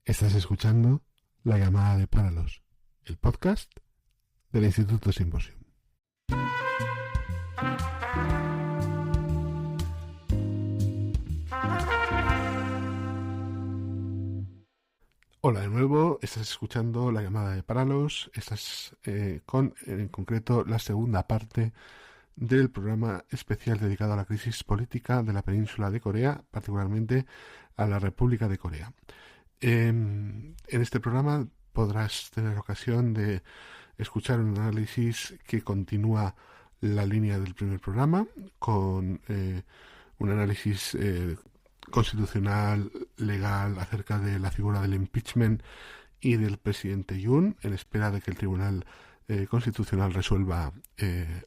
Estás escuchando La llamada de Páralos, el podcast del Instituto Symposium. Hola de nuevo, estás escuchando La llamada de Páralos, estás con en concreto la segunda parte del programa especial dedicado a la crisis política de la península de Corea, particularmente a la República de Corea. En este programa podrás tener ocasión de escuchar un análisis que continúa la línea del primer programa con un análisis constitucional, legal, acerca de la figura del impeachment y del presidente Yoon, en espera de que el Tribunal Constitucional resuelva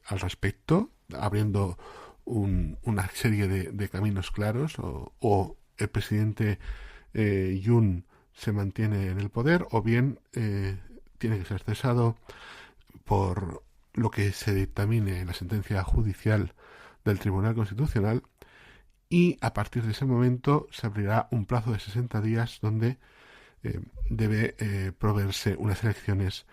al respecto, abriendo una serie de caminos claros, o el presidente Yoon se mantiene en el poder, o bien tiene que ser cesado por lo que se dictamine en la sentencia judicial del Tribunal Constitucional, y a partir de ese momento se abrirá un plazo de 60 días donde debe proveerse unas elecciones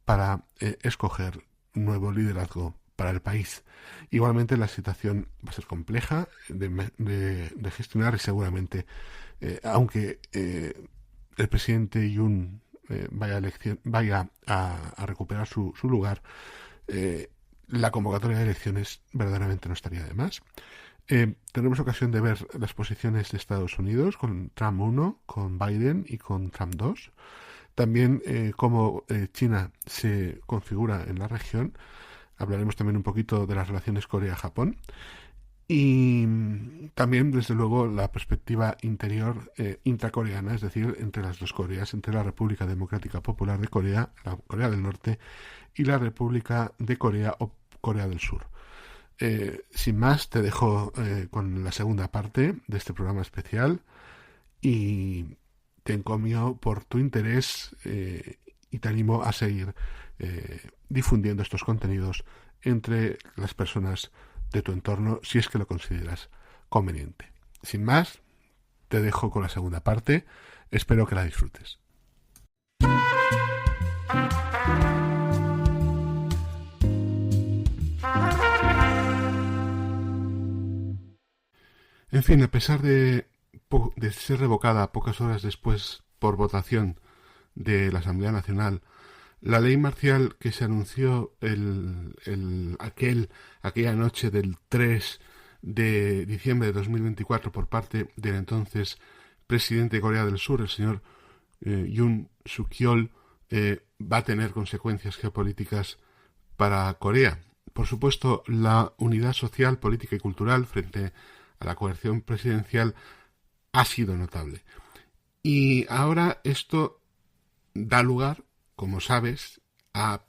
para escoger nuevo liderazgo para el país. Igualmente la situación va a ser compleja de gestionar, y seguramente, aunque el presidente Yoon vaya a recuperar su lugar, la convocatoria de elecciones verdaderamente no estaría de más. Tenemos ocasión de ver las posiciones de Estados Unidos con Trump 1, con Biden y con Trump 2. También cómo China se configura en la región. Hablaremos también un poquito de las relaciones Corea-Japón. Y también, desde luego, la perspectiva interior intracoreana, es decir, entre las dos Coreas, entre la República Democrática Popular de Corea, la Corea del Norte, y la República de Corea o Corea del Sur. Sin más, te dejo con la segunda parte de este programa especial y te encomio por tu interés y te animo a seguir difundiendo estos contenidos entre las personas de tu entorno, si es que lo consideras conveniente. Sin más, te dejo con la segunda parte. Espero que la disfrutes. En fin, a pesar de ser revocada pocas horas después por votación de la Asamblea Nacional, la ley marcial que se anunció aquella noche del 3 de diciembre de 2024 por parte del entonces presidente de Corea del Sur, el señor Yoon Suk-yeol, va a tener consecuencias geopolíticas para Corea. Por supuesto, la unidad social, política y cultural frente a la coerción presidencial ha sido notable. Y ahora esto da lugar, como sabes, a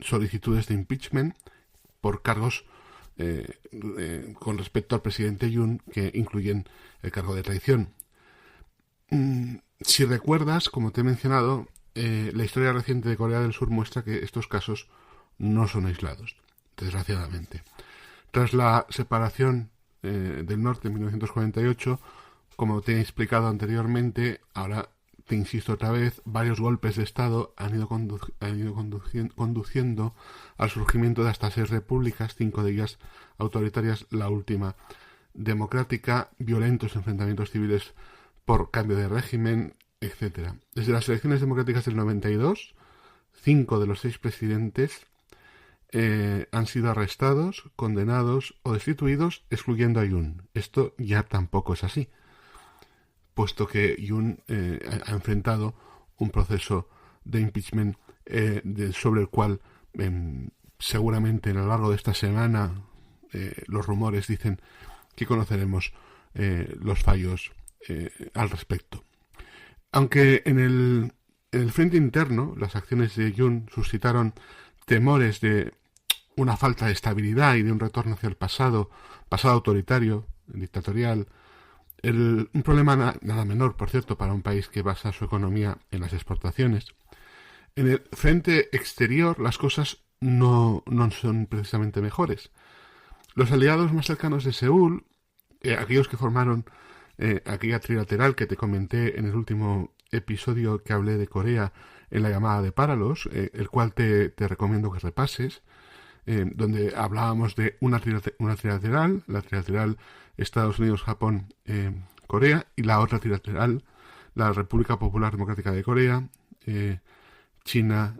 solicitudes de impeachment por cargos con respecto al presidente Yoon, que incluyen el cargo de traición. Si recuerdas, como te he mencionado, la historia reciente de Corea del Sur muestra que estos casos no son aislados, desgraciadamente. Tras la separación del norte en 1948, como te he explicado anteriormente, ahora te insisto otra vez, varios golpes de Estado han ido conduciendo al surgimiento de hasta 6 repúblicas, 5 de ellas autoritarias, la última democrática, violentos enfrentamientos civiles por cambio de régimen, etc. Desde las elecciones democráticas del 92, 5 de los 6 presidentes han sido arrestados, condenados o destituidos, excluyendo a Yoon. Esto ya tampoco es así, puesto que Yoon ha enfrentado un proceso de impeachment sobre el cual seguramente a lo largo de esta semana los rumores dicen que conoceremos los fallos al respecto. Aunque en el frente interno las acciones de Yoon suscitaron temores de una falta de estabilidad y de un retorno hacia el pasado autoritario, dictatorial, un problema nada menor, por cierto, para un país que basa su economía en las exportaciones. En el frente exterior las cosas no son precisamente mejores. Los aliados más cercanos de Seúl, aquellos que formaron aquella trilateral que te comenté en el último episodio que hablé de Corea en la llamada de Paralos, el cual te recomiendo que repases, donde hablábamos de una trilateral, la trilateral Estados Unidos, Japón, Corea, y la otra trilateral, la República Popular Democrática de Corea, China,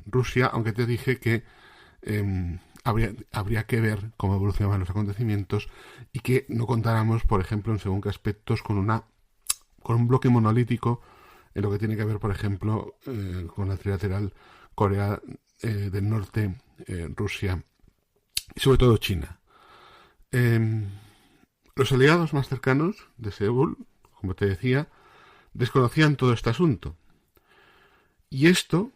Rusia, aunque te dije que habría que ver cómo evolucionaban los acontecimientos y que no contáramos, por ejemplo, en según qué aspectos, con un bloque monolítico en lo que tiene que ver, por ejemplo, con la trilateral Corea del Norte, Rusia y sobre todo China. Los aliados más cercanos de Seúl, como te decía, desconocían todo este asunto. Y esto,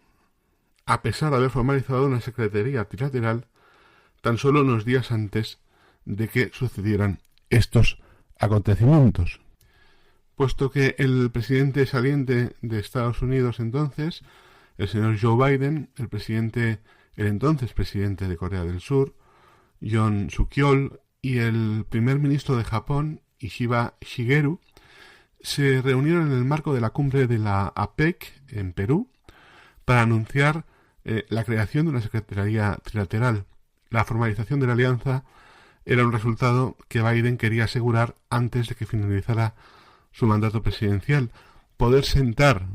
a pesar de haber formalizado una secretaría trilateral tan solo unos días antes de que sucedieran estos acontecimientos. Puesto que el presidente saliente de Estados Unidos entonces, el señor Joe Biden, el entonces presidente de Corea del Sur, Yoon Suk-yeol, y el primer ministro de Japón, Ishiba Shigeru, se reunieron en el marco de la cumbre de la APEC en Perú para anunciar la creación de una secretaría trilateral. La formalización de la alianza era un resultado que Biden quería asegurar antes de que finalizara su mandato presidencial. Poder sentar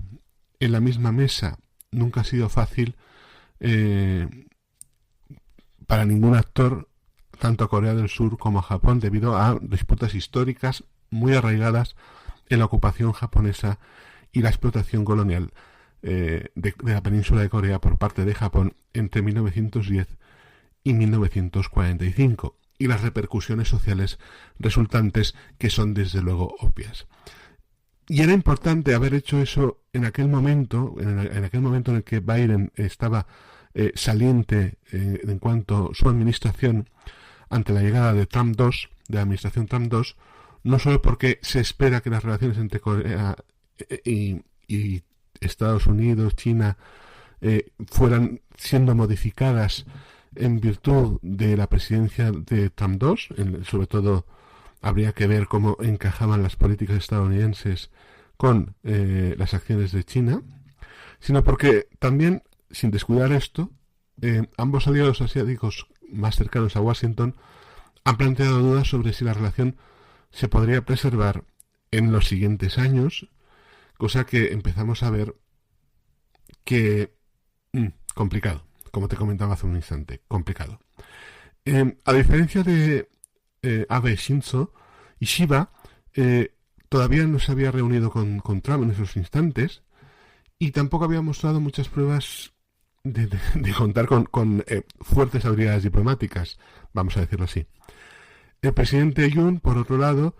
en la misma mesa nunca ha sido fácil para ningún actor, tanto a Corea del Sur como a Japón, debido a disputas históricas muy arraigadas en la ocupación japonesa y la explotación colonial de la península de Corea por parte de Japón entre 1910 y 1945, y las repercusiones sociales resultantes, que son desde luego obvias. Y era importante haber hecho eso en aquel momento, en aquel momento en el que Biden estaba saliente en cuanto a su administración, ante la llegada de Trump II, de la administración Trump II, no solo porque se espera que las relaciones entre Corea y Estados Unidos, China, fueran siendo modificadas en virtud de la presidencia de Trump II, sobre todo habría que ver cómo encajaban las políticas estadounidenses con las acciones de China, sino porque también, sin descuidar esto, ambos aliados asiáticos más cercanos a Washington han planteado dudas sobre si la relación se podría preservar en los siguientes años, cosa que empezamos a ver que complicado, como te comentaba hace un instante, complicado. A diferencia de Abe Shinzo, Ishiba todavía no se había reunido con Trump en esos instantes y tampoco había mostrado muchas pruebas de contar con fuertes habilidades diplomáticas, vamos a decirlo así. El presidente Yoon, por otro lado,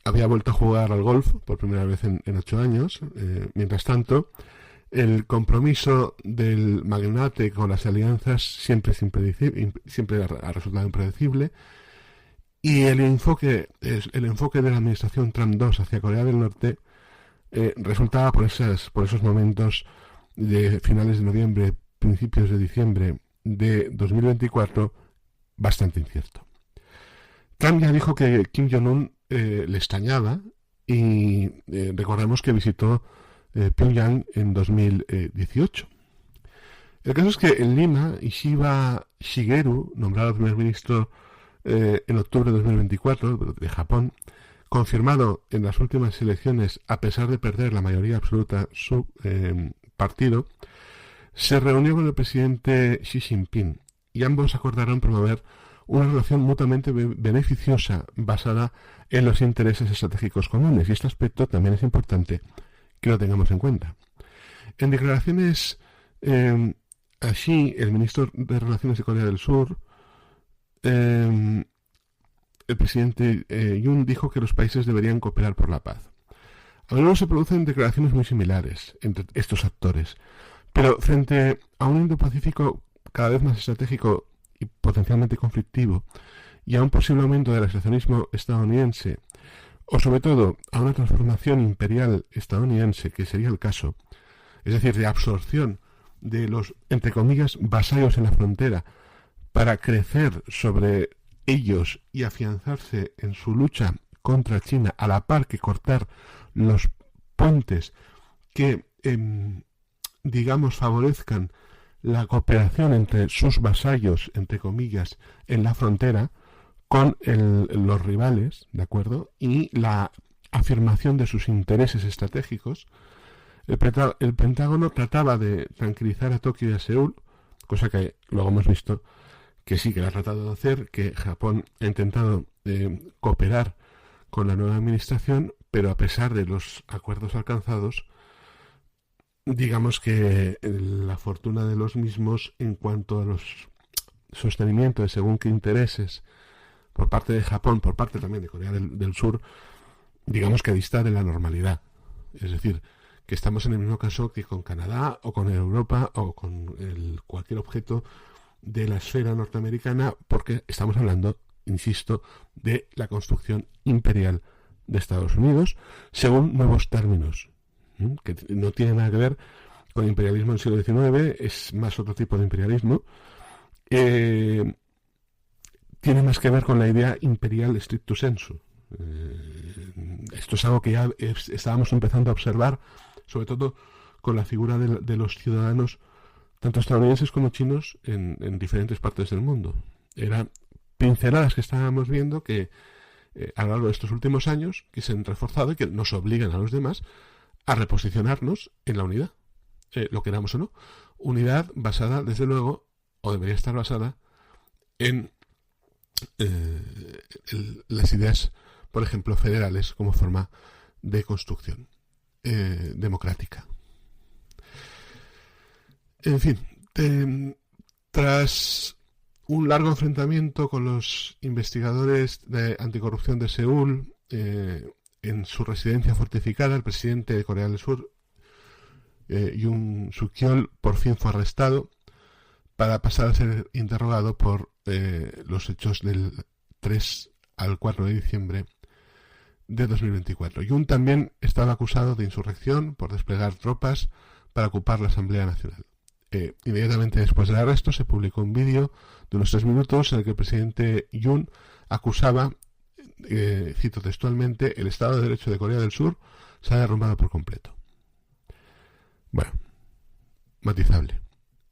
había vuelto a jugar al golf por primera vez en 8 años. Mientras tanto, el compromiso del magnate con las alianzas siempre ha resultado impredecible, y el enfoque de la administración Trump II hacia Corea del Norte resultaba por esos momentos de finales de noviembre, principios de diciembre de 2024, bastante incierto. Trump ya dijo que Kim Jong-un le extrañaba y recordemos que visitó Pyongyang en 2018. El caso es que en Lima, Ishiba Shigeru, nombrado primer ministro en octubre de 2024 de Japón, confirmado en las últimas elecciones a pesar de perder la mayoría absoluta su partido, se reunió con el presidente Xi Jinping y ambos acordaron promover una relación mutuamente beneficiosa basada en los intereses estratégicos comunes, y este aspecto también es importante que lo tengamos en cuenta. En declaraciones así, el ministro de Relaciones de Corea del Sur, el presidente Yoon, dijo que los países deberían cooperar por la paz. A menudo se producen declaraciones muy similares entre estos actores, pero frente a un Indo-Pacífico cada vez más estratégico y potencialmente conflictivo, y a un posible aumento del aislacionismo estadounidense, o sobre todo a una transformación imperial estadounidense, que sería el caso, es decir, de absorción de los, entre comillas, vasallos en la frontera, para crecer sobre ellos y afianzarse en su lucha contra China, a la par que cortar los puentes que, digamos, favorezcan la cooperación entre sus vasallos, entre comillas, en la frontera con los rivales, ¿de acuerdo? Y la afirmación de sus intereses estratégicos. El Pentágono trataba de tranquilizar a Tokio y a Seúl, cosa que luego hemos visto que sí que lo ha tratado de hacer, que Japón ha intentado cooperar con la nueva administración, pero a pesar de los acuerdos alcanzados, digamos que la fortuna de los mismos en cuanto a los sostenimiento de según qué intereses por parte de Japón, por parte también de Corea del Sur, digamos que dista de la normalidad. Es decir, que estamos en el mismo caso que con Canadá o con Europa o con cualquier objeto de la esfera norteamericana, porque estamos hablando, insisto, de la construcción imperial de Estados Unidos según nuevos términos, que no tiene nada que ver con el imperialismo del siglo XIX, es más otro tipo de imperialismo. Tiene más que ver con la idea imperial stricto sensu. Esto es algo que ya estábamos empezando a observar, sobre todo con la figura de los ciudadanos, tanto estadounidenses como chinos, en diferentes partes del mundo. Eran pinceladas que estábamos viendo que a lo largo de estos últimos años que se han reforzado y que nos obligan a los demás a reposicionarnos en la unidad, lo queramos o no. Unidad basada, desde luego, o debería estar basada en las ideas, por ejemplo, federales como forma de construcción democrática. En fin, tras un largo enfrentamiento con los investigadores de anticorrupción de Seúl en su residencia fortificada, el presidente de Corea del Sur, Yoon Suk-yeol, por fin fue arrestado para pasar a ser interrogado por los hechos del 3 al 4 de diciembre de 2024. Yoon también estaba acusado de insurrección por desplegar tropas para ocupar la Asamblea Nacional. Inmediatamente después del arresto se publicó un vídeo de unos 3 minutos en el que el presidente Yoon acusaba, cito textualmente, el Estado de Derecho de Corea del Sur se ha derrumbado por completo. Bueno, matizable.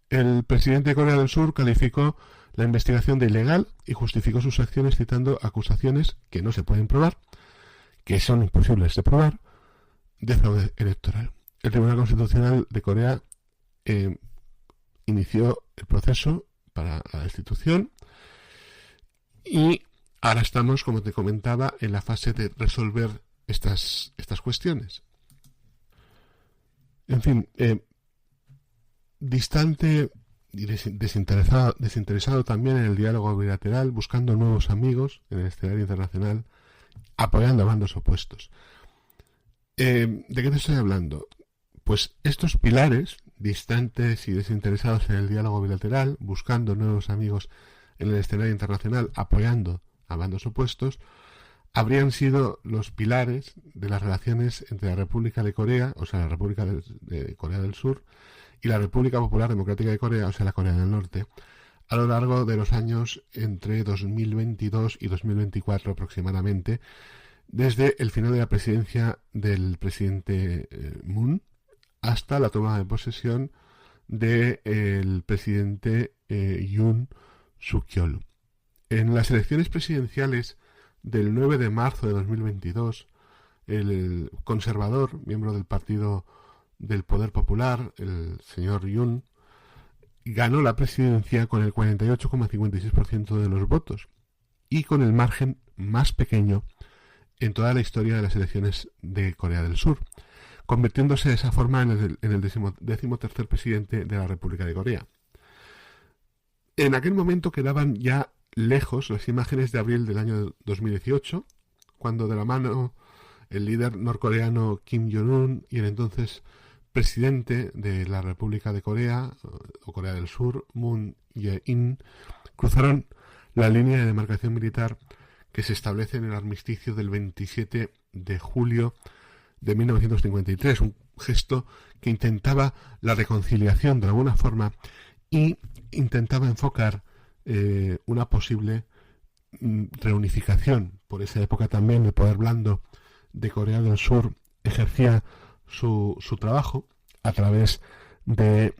El presidente de Corea del Sur calificó la investigación de ilegal y justificó sus acciones citando acusaciones que no se pueden probar, que son imposibles de probar, de fraude electoral. El Tribunal Constitucional de Corea inició el proceso para la destitución y ahora estamos, como te comentaba, en la fase de resolver estas cuestiones. En fin, distante y desinteresado también en el diálogo bilateral, buscando nuevos amigos en el escenario internacional, apoyando a bandos opuestos. ¿De qué te estoy hablando? Pues estos pilares, distantes y desinteresados en el diálogo bilateral, buscando nuevos amigos en el escenario internacional, apoyando a bandos opuestos, habrían sido los pilares de las relaciones entre la República de Corea, o sea, la República de Corea del Sur, y la República Popular Democrática de Corea, o sea, la Corea del Norte, a lo largo de los años entre 2022 y 2024 aproximadamente, desde el final de la presidencia del presidente Moon hasta la toma de posesión del presidente Yoon Suk-yeol. En las elecciones presidenciales del 9 de marzo de 2022, el conservador, miembro del Partido del Poder Popular, el señor Yoon, ganó la presidencia con el 48,56% de los votos y con el margen más pequeño en toda la historia de las elecciones de Corea del Sur, convirtiéndose de esa forma en el 13º presidente de la República de Corea. En aquel momento quedaban ya lejos las imágenes de abril del año 2018, cuando de la mano el líder norcoreano Kim Jong-un y el entonces presidente de la República de Corea, o Corea del Sur, Moon Jae-in, cruzaron la línea de demarcación militar que se establece en el armisticio del 27 de julio de 1953, un gesto que intentaba la reconciliación de alguna forma y intentaba enfocar una posible reunificación. Por esa época también el poder blando de Corea del Sur ejercía su trabajo a través de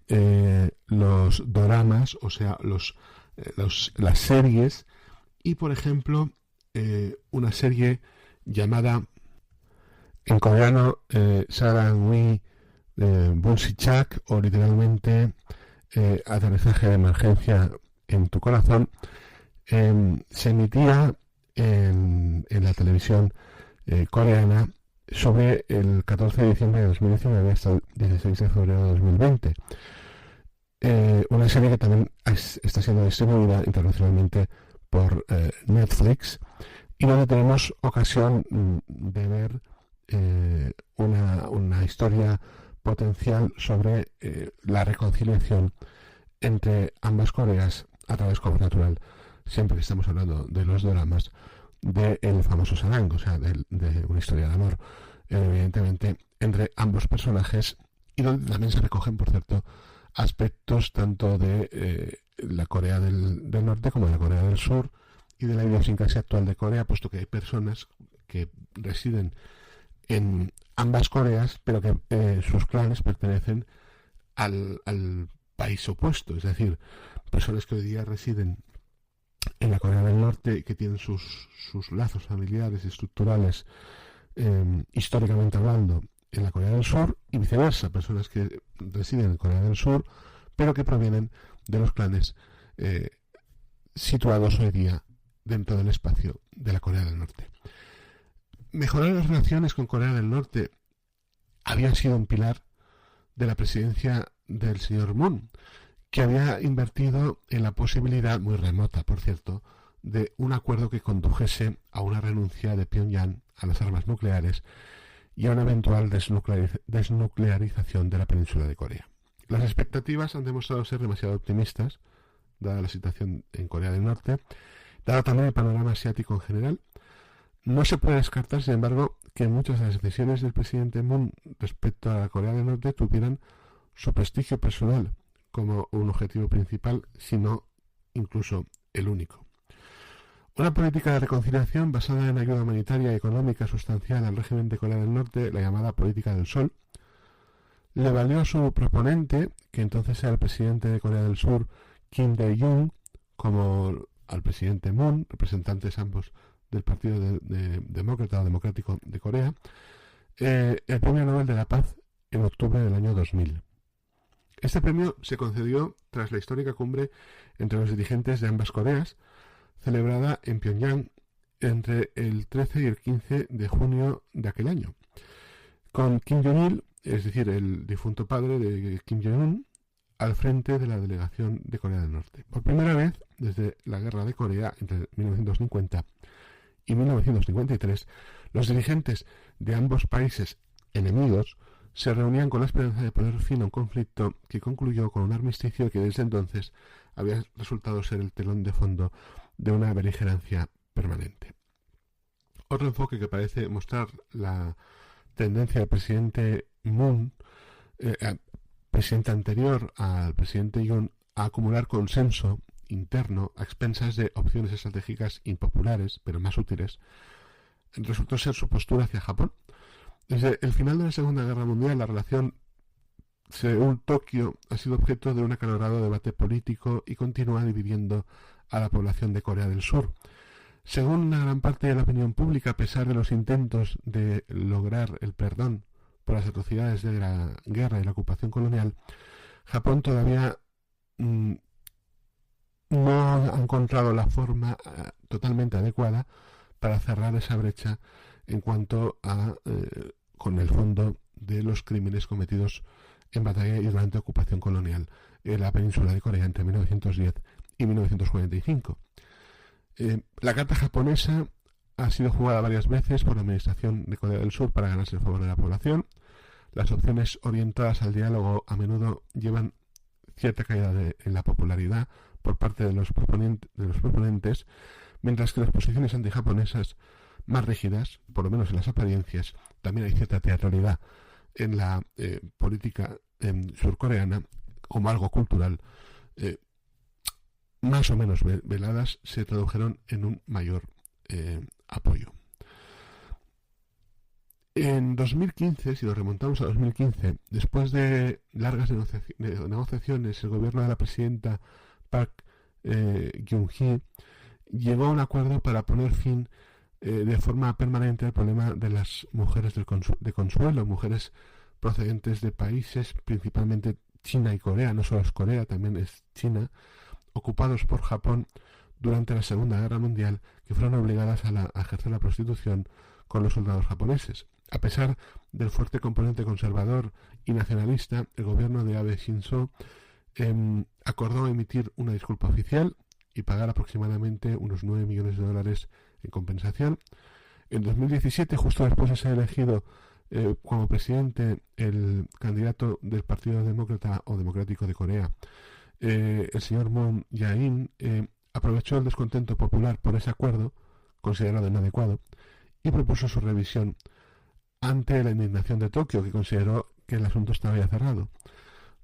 los doramas, o sea, las series, y por ejemplo una serie llamada en coreano Sarangwi Bunsichak, o literalmente Aterrizaje de emergencia en tu corazón, se emitía en la televisión coreana sobre el 14 de diciembre de 2019 hasta el 16 de febrero de 2020. Una serie que también está siendo distribuida internacionalmente por Netflix, y donde tenemos ocasión de ver una historia potencial sobre la reconciliación entre ambas Coreas a través, como natural, siempre que estamos hablando de los dramas, del famoso Sarang, o sea, de una historia de amor, evidentemente, entre ambos personajes, y donde también se recogen, por cierto, aspectos tanto de la Corea del Norte como de la Corea del Sur, y de la idiosincrasia actual de Corea, puesto que hay personas que residen en ambas Coreas, pero que sus clanes pertenecen al país opuesto, es decir, personas que hoy día residen en la Corea del Norte, que tienen sus lazos familiares y estructurales, históricamente hablando, en la Corea del Sur, y viceversa, personas que residen en Corea del Sur, pero que provienen de los clanes situados hoy día dentro del espacio de la Corea del Norte. Mejorar las relaciones con Corea del Norte había sido un pilar de la presidencia del señor Moon, que había invertido en la posibilidad, muy remota por cierto, de un acuerdo que condujese a una renuncia de Pyongyang a las armas nucleares y a una eventual desnuclearización de la península de Corea. Las expectativas han demostrado ser demasiado optimistas, dada la situación en Corea del Norte, dado también el panorama asiático en general. No se puede descartar, sin embargo, que muchas de las decisiones del presidente Moon respecto a la Corea del Norte tuvieran su prestigio personal como un objetivo principal, si no incluso el único. Una política de reconciliación basada en ayuda humanitaria y económica sustancial al régimen de Corea del Norte, la llamada política del Sol, le valió a su proponente, que entonces era el presidente de Corea del Sur, Kim Dae-jung, como al presidente Moon, representantes ambos del Partido Demócrata o Democrático de Corea, el Premio Nobel de la Paz en octubre del año 2000. Este premio se concedió tras la histórica cumbre entre los dirigentes de ambas Coreas, celebrada en Pyongyang entre el 13 y el 15 de junio de aquel año, con Kim Jong-il, es decir, el difunto padre de Kim Jong-un, al frente de la delegación de Corea del Norte. Por primera vez, desde la Guerra de Corea entre 1950 y 1953, los dirigentes de ambos países enemigos se reunían con la esperanza de poner fin a un conflicto que concluyó con un armisticio que desde entonces había resultado ser el telón de fondo de una beligerancia permanente. Otro enfoque que parece mostrar la tendencia del presidente Moon, presidente anterior al presidente Yoon, a acumular consenso interno a expensas de opciones estratégicas impopulares, pero más útiles, resultó ser su postura hacia Japón. Desde el final de la Segunda Guerra Mundial, la relación Seúl-Tokio ha sido objeto de un acalorado debate político y continúa dividiendo a la población de Corea del Sur. Según una gran parte de la opinión pública, a pesar de los intentos de lograr el perdón por las atrocidades de la guerra y la ocupación colonial, Japón todavía no ha encontrado la forma totalmente adecuada para cerrar esa brecha en cuanto a con el fondo de los crímenes cometidos en batalla y durante ocupación colonial en la península de Corea entre 1910 y 1945. La carta japonesa ha sido jugada varias veces por la administración de Corea del Sur para ganarse el favor de la población. Las opciones orientadas al diálogo a menudo llevan cierta caída en la popularidad por parte de los proponentes, mientras que las posiciones antijaponesas más rígidas, por lo menos en las apariencias, también hay cierta teatralidad en la política surcoreana, como algo cultural, más o menos veladas, se tradujeron en un mayor apoyo. En 2015, si nos remontamos a 2015, después de largas negociaciones, el gobierno de la presidenta Park Geun-hye llegó a un acuerdo para poner fin de forma permanente al problema de las mujeres de consuelo, mujeres procedentes de países, principalmente China y Corea, no solo es Corea, también es China, ocupados por Japón durante la Segunda Guerra Mundial, que fueron obligadas a ejercer la prostitución con los soldados japoneses. A pesar del fuerte componente conservador y nacionalista, el gobierno de Abe Shinzo acordó emitir una disculpa oficial y pagar aproximadamente unos 9 millones de dólares en compensación. En 2017, justo después de ser elegido como presidente el candidato del Partido Demócrata o Democrático de Corea, el señor Moon Jae-in, aprovechó el descontento popular por ese acuerdo, considerado inadecuado, y propuso su revisión ante la indignación de Tokio, que consideró que el asunto estaba ya cerrado.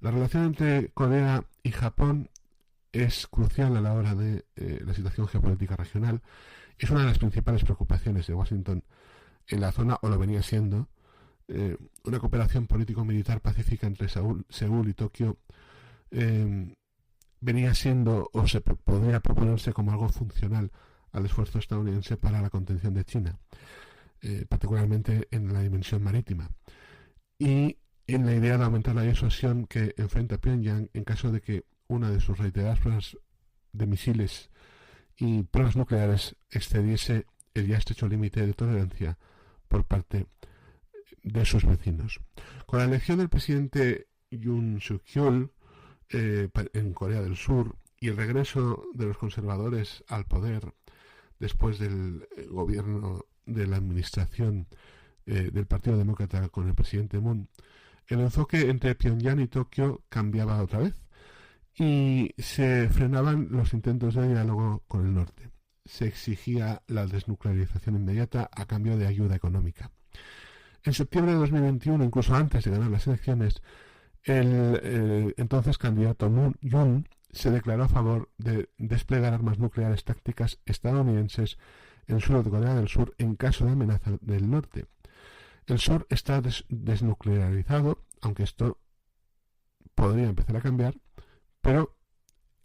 La relación entre Corea y Japón es crucial a la hora de la situación geopolítica regional. Es una de las principales preocupaciones de Washington en la zona, o lo venía siendo. Una cooperación político-militar pacífica entre Seúl y Tokio venía siendo, o se podría proponerse como algo funcional al esfuerzo estadounidense para la contención de China, particularmente en la dimensión marítima, y en la idea de aumentar la disuasión que enfrenta Pyongyang en caso de que una de sus reiteradas pruebas de misiles y pruebas nucleares excediese el ya estrecho límite de tolerancia por parte de sus vecinos. Con la elección del presidente Yoon Suk-yeol en Corea del Sur y el regreso de los conservadores al poder después del gobierno de la administración del Partido Demócrata con el presidente Moon, el enfoque entre Pyongyang y Tokio cambiaba otra vez y se frenaban los intentos de diálogo con el norte. Se exigía la desnuclearización inmediata a cambio de ayuda económica. En septiembre de 2021, incluso antes de ganar las elecciones, el entonces candidato Moon Jae-in se declaró a favor de desplegar armas nucleares tácticas estadounidenses en el suelo de Corea del Sur en caso de amenaza del norte. El sur está desnuclearizado, aunque esto podría empezar a cambiar, pero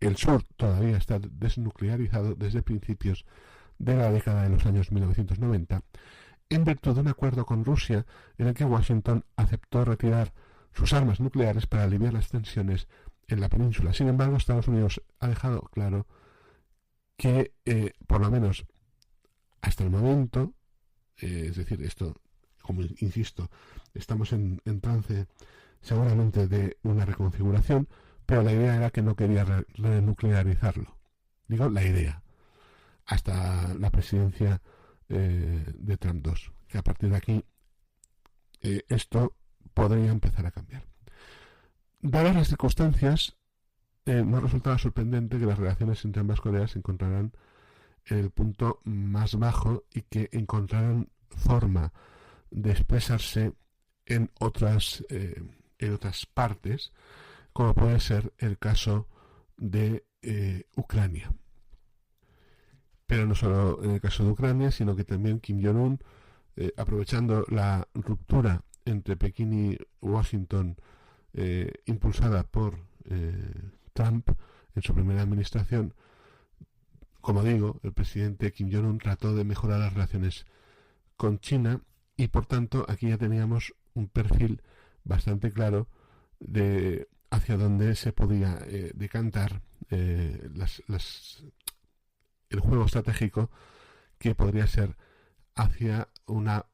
el sur todavía está desnuclearizado desde principios de la década de los años 1990, en virtud de un acuerdo con Rusia en el que Washington aceptó retirar sus armas nucleares para aliviar las tensiones en la península. Sin embargo, Estados Unidos ha dejado claro que, por lo menos hasta el momento, es decir, esto, como insisto, estamos en trance seguramente de una reconfiguración, pero la idea era que no quería renuclearizarlo. Digo, la idea. Hasta la presidencia de Trump II, que a partir de aquí esto podría empezar a cambiar. Dadas las circunstancias, no resultaba sorprendente que las relaciones entre ambas Coreas se encontraran en el punto más bajo y que encontraran forma de expresarse en otras partes, como puede ser el caso de Ucrania. Pero no solo en el caso de Ucrania, sino que también Kim Jong-un, aprovechando la ruptura entre Pekín y Washington impulsada por Trump en su primera administración, como digo, el presidente Kim Jong-un trató de mejorar las relaciones con China y por tanto aquí ya teníamos un perfil bastante claro de hacia dónde se podía decantar el juego estratégico, que podría ser hacia una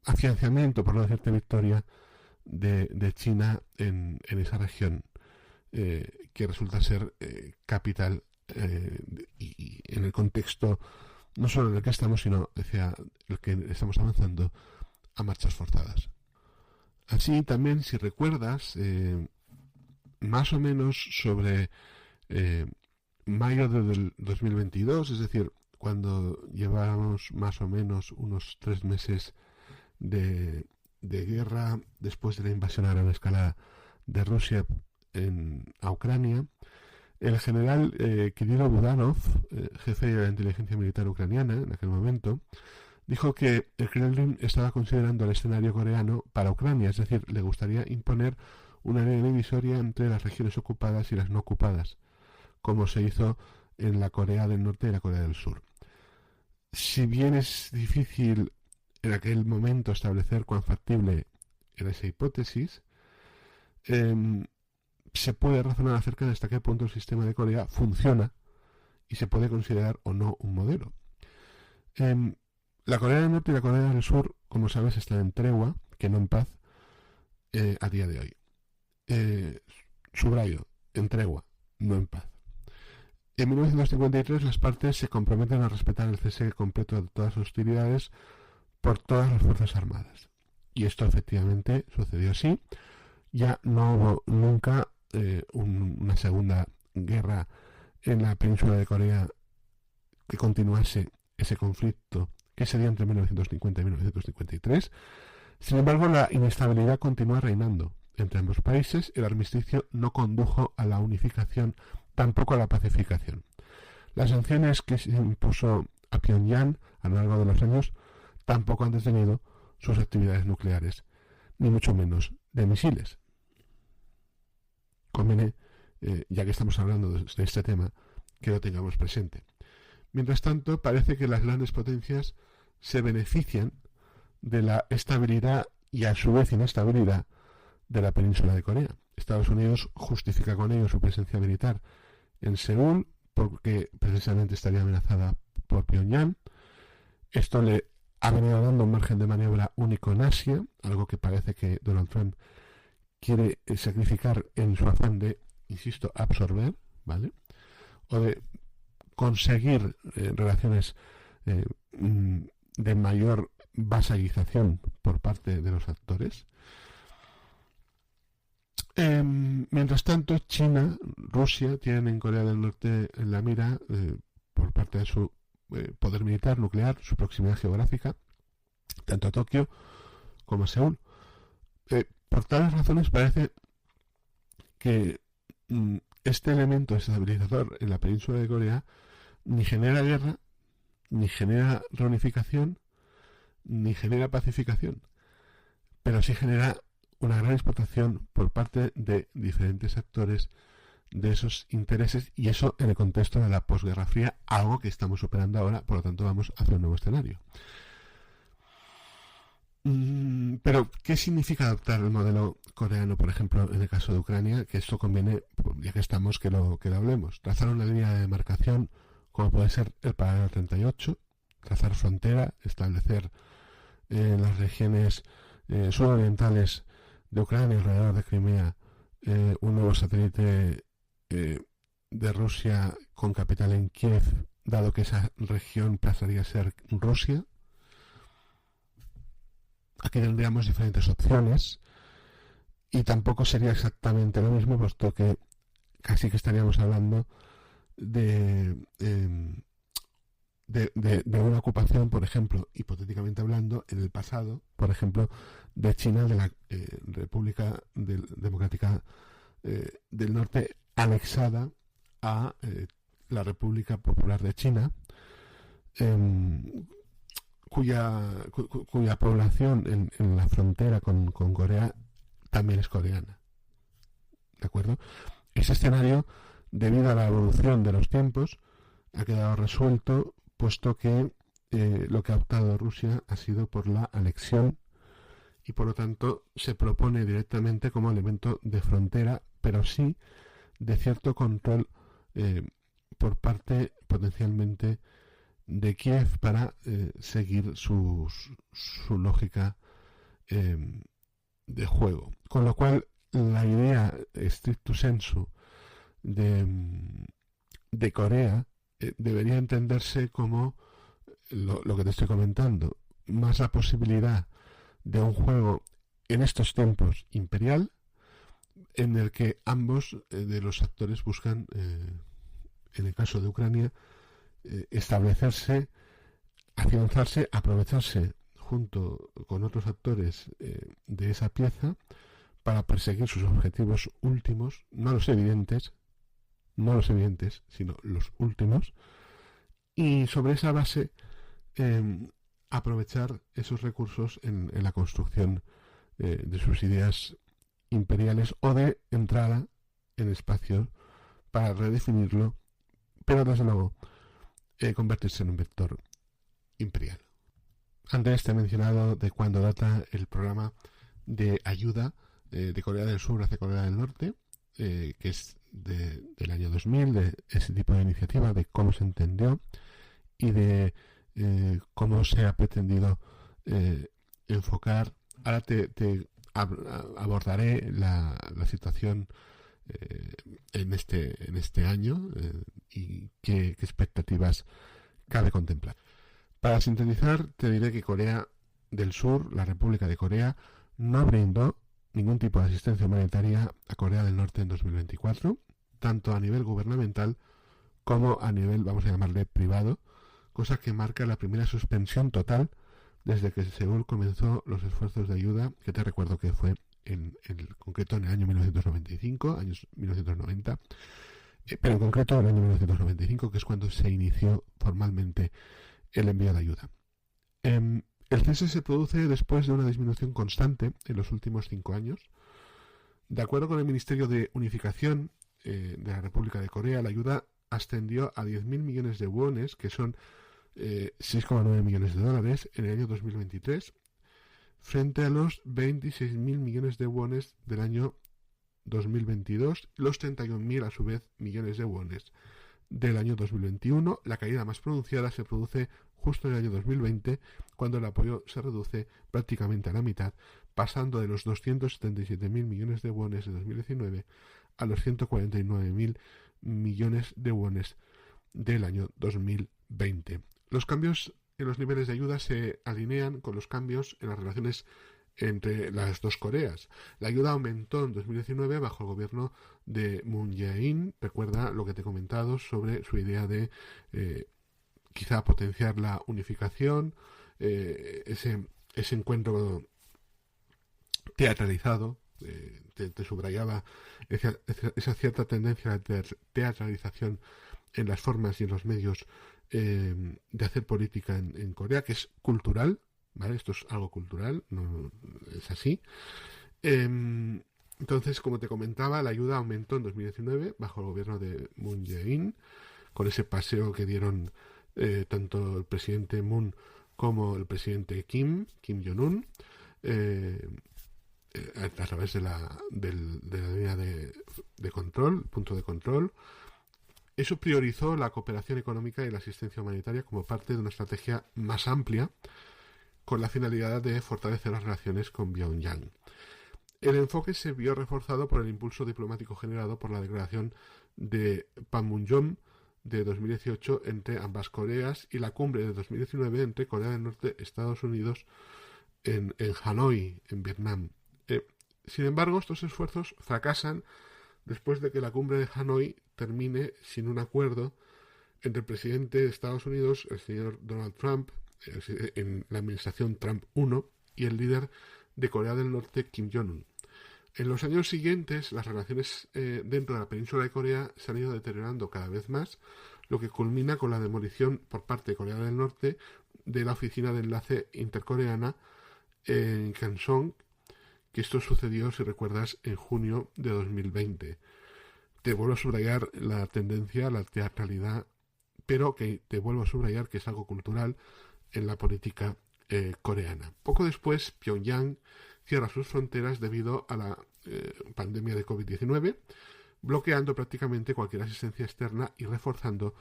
afianzamiento, por no decirte victoria, de China en esa región que resulta ser capital y en el contexto no solo en el que estamos, sino hacia el que estamos avanzando a marchas forzadas. Así también, si recuerdas, más o menos sobre mayo del 2022, es decir, cuando llevábamos más o menos unos 3 meses de guerra después de la invasión a gran escala de Rusia a Ucrania, el general Kirilo Budanov, jefe de la inteligencia militar ucraniana en aquel momento, dijo que el Kremlin estaba considerando el escenario coreano para Ucrania, es decir, le gustaría imponer una línea divisoria entre las regiones ocupadas y las no ocupadas, como se hizo en la Corea del Norte y la Corea del Sur. Si bien es difícil en aquel momento establecer cuán factible era esa hipótesis, se puede razonar acerca de hasta qué punto el sistema de Corea funciona y se puede considerar o no un modelo. La Corea del Norte y la Corea del Sur, como sabes, están en tregua, que no en paz, a día de hoy. Subrayo, en tregua, no en paz. En 1953 las partes se comprometen a respetar el cese completo de todas las hostilidades por todas las fuerzas armadas. Y esto efectivamente sucedió así. Ya no hubo nunca una segunda guerra en la península de Corea que continuase ese conflicto que sería entre 1950 y 1953. Sin embargo, la inestabilidad continúa reinando entre ambos países. El armisticio no condujo a la unificación, tampoco a la pacificación. Las sanciones que se impuso a Pyongyang a lo largo de los años tampoco han detenido sus actividades nucleares, ni mucho menos de misiles. Conviene, ya que estamos hablando de este tema, que lo tengamos presente. Mientras tanto, parece que las grandes potencias se benefician de la estabilidad y a su vez inestabilidad de la península de Corea. Estados Unidos justifica con ello su presencia militar en Seúl porque precisamente estaría amenazada por Pyongyang. Esto le ha venido dando un margen de maniobra único en Asia, algo que parece que Donald Trump quiere sacrificar en su afán de, insisto, absorber, ¿vale? O de conseguir relaciones de mayor vasalización por parte de los actores. Mientras tanto, China, Rusia tienen en Corea del Norte en la mira, por parte de su poder militar nuclear, su proximidad geográfica, tanto a Tokio como a Seúl. Por tales razones parece que este elemento estabilizador en la península de Corea ni genera guerra, ni genera reunificación, ni genera pacificación, pero sí genera una gran explotación por parte de diferentes actores de esos intereses, y eso en el contexto de la posguerra fría, algo que estamos superando ahora, por lo tanto vamos hacia un nuevo escenario. Pero, ¿qué significa adoptar el modelo coreano, por ejemplo, en el caso de Ucrania? Que esto conviene, ya que estamos, que lo hablemos. Trazar una línea de demarcación, como puede ser el paralelo 38, trazar frontera, establecer las regiones surorientales de Ucrania, alrededor de Crimea, un nuevo satélite de Rusia con capital en Kiev, dado que esa región pasaría a ser Rusia. Aquí tendríamos diferentes opciones y tampoco sería exactamente lo mismo, puesto que casi que estaríamos hablando de una ocupación, por ejemplo, hipotéticamente hablando, en el pasado, por ejemplo, de China, de la República Democrática del Norte, anexada a la República Popular de China, cuya población en la frontera con Corea también es coreana. ¿De acuerdo? Ese escenario, debido a la evolución de los tiempos, ha quedado resuelto, puesto que lo que ha optado Rusia ha sido por la anexión y por lo tanto se propone directamente como elemento de frontera, pero sí de cierto control por parte potencialmente de Kiev para seguir su lógica de juego. Con lo cual, la idea stricto sensu de Corea debería entenderse como lo que te estoy comentando, más la posibilidad de un juego en estos tiempos imperial, en el que ambos de los actores buscan, en el caso de Ucrania, establecerse, afianzarse, aprovecharse junto con otros actores de esa pieza para perseguir sus objetivos últimos, no los evidentes, sino los últimos, y sobre esa base aprovechar esos recursos en la construcción de sus ideas imperiales o de entrada en espacio para redefinirlo, pero desde luego convertirse en un vector imperial. Antes te he mencionado de cuándo data el programa de ayuda de Corea del Sur hacia Corea del Norte, que es del año 2000, de ese tipo de iniciativa, de cómo se entendió y de cómo se ha pretendido enfocar. Ahora te abordaré la situación en este año y qué expectativas cabe contemplar. Para sintetizar, te diré que Corea del Sur, la República de Corea, no brindó ningún tipo de asistencia humanitaria a Corea del Norte en 2024, tanto a nivel gubernamental como a nivel, vamos a llamarle, privado, cosa que marca la primera suspensión total desde que Seúl comenzó los esfuerzos de ayuda, que te recuerdo que fue en concreto en el año 1995, años 1990, pero en concreto en el año 1995, que es cuando se inició formalmente el envío de ayuda. El cese se produce después de una disminución constante en los últimos 5 años. De acuerdo con el Ministerio de Unificación de la República de Corea, la ayuda ascendió a 10.000 millones de wones, que son 6,9 millones de dólares en el año 2023, frente a los 26.000 millones de wones del año 2022, los 31.000 a su vez millones de wones del año 2021. La caída más pronunciada se produce justo en el año 2020, cuando el apoyo se reduce prácticamente a la mitad, pasando de los 277.000 millones de wones de 2019 a los 149.000 millones de wones del año 2020. Los cambios en los niveles de ayuda se alinean con los cambios en las relaciones entre las dos Coreas. La ayuda aumentó en 2019 bajo el gobierno de Moon Jae-in. Recuerda lo que te he comentado sobre su idea de quizá potenciar la unificación, ese encuentro teatralizado. Te subrayaba esa cierta tendencia a la teatralización en las formas y en los medios de hacer política en Corea, que es cultural, ¿vale? Esto es algo cultural, no es así. Entonces, como te comentaba, la ayuda aumentó en 2019 bajo el gobierno de Moon Jae-in, con ese paseo que dieron tanto el presidente Moon como el presidente Kim Jong-un, a través de la línea de control, punto de control. Eso priorizó la cooperación económica y la asistencia humanitaria como parte de una estrategia más amplia, con la finalidad de fortalecer las relaciones con Pyongyang. El enfoque se vio reforzado por el impulso diplomático generado por la declaración de Panmunjom de 2018 entre ambas Coreas y la cumbre de 2019 entre Corea del Norte y Estados Unidos en Hanoi, en Vietnam. Sin embargo, estos esfuerzos fracasan después de que la cumbre de Hanoi termine sin un acuerdo entre el presidente de Estados Unidos, el señor Donald Trump, en la administración Trump 1, y el líder de Corea del Norte, Kim Jong-un. En los años siguientes, las relaciones dentro de la península de Corea se han ido deteriorando cada vez más, lo que culmina con la demolición por parte de Corea del Norte de la oficina de enlace intercoreana en Kansong, que esto sucedió, si recuerdas, en junio de 2020. Te vuelvo a subrayar la tendencia a la teatralidad, pero que te vuelvo a subrayar que es algo cultural en la política coreana. Poco después, Pyongyang cierra sus fronteras debido a la pandemia de COVID-19, bloqueando prácticamente cualquier asistencia externa y reforzando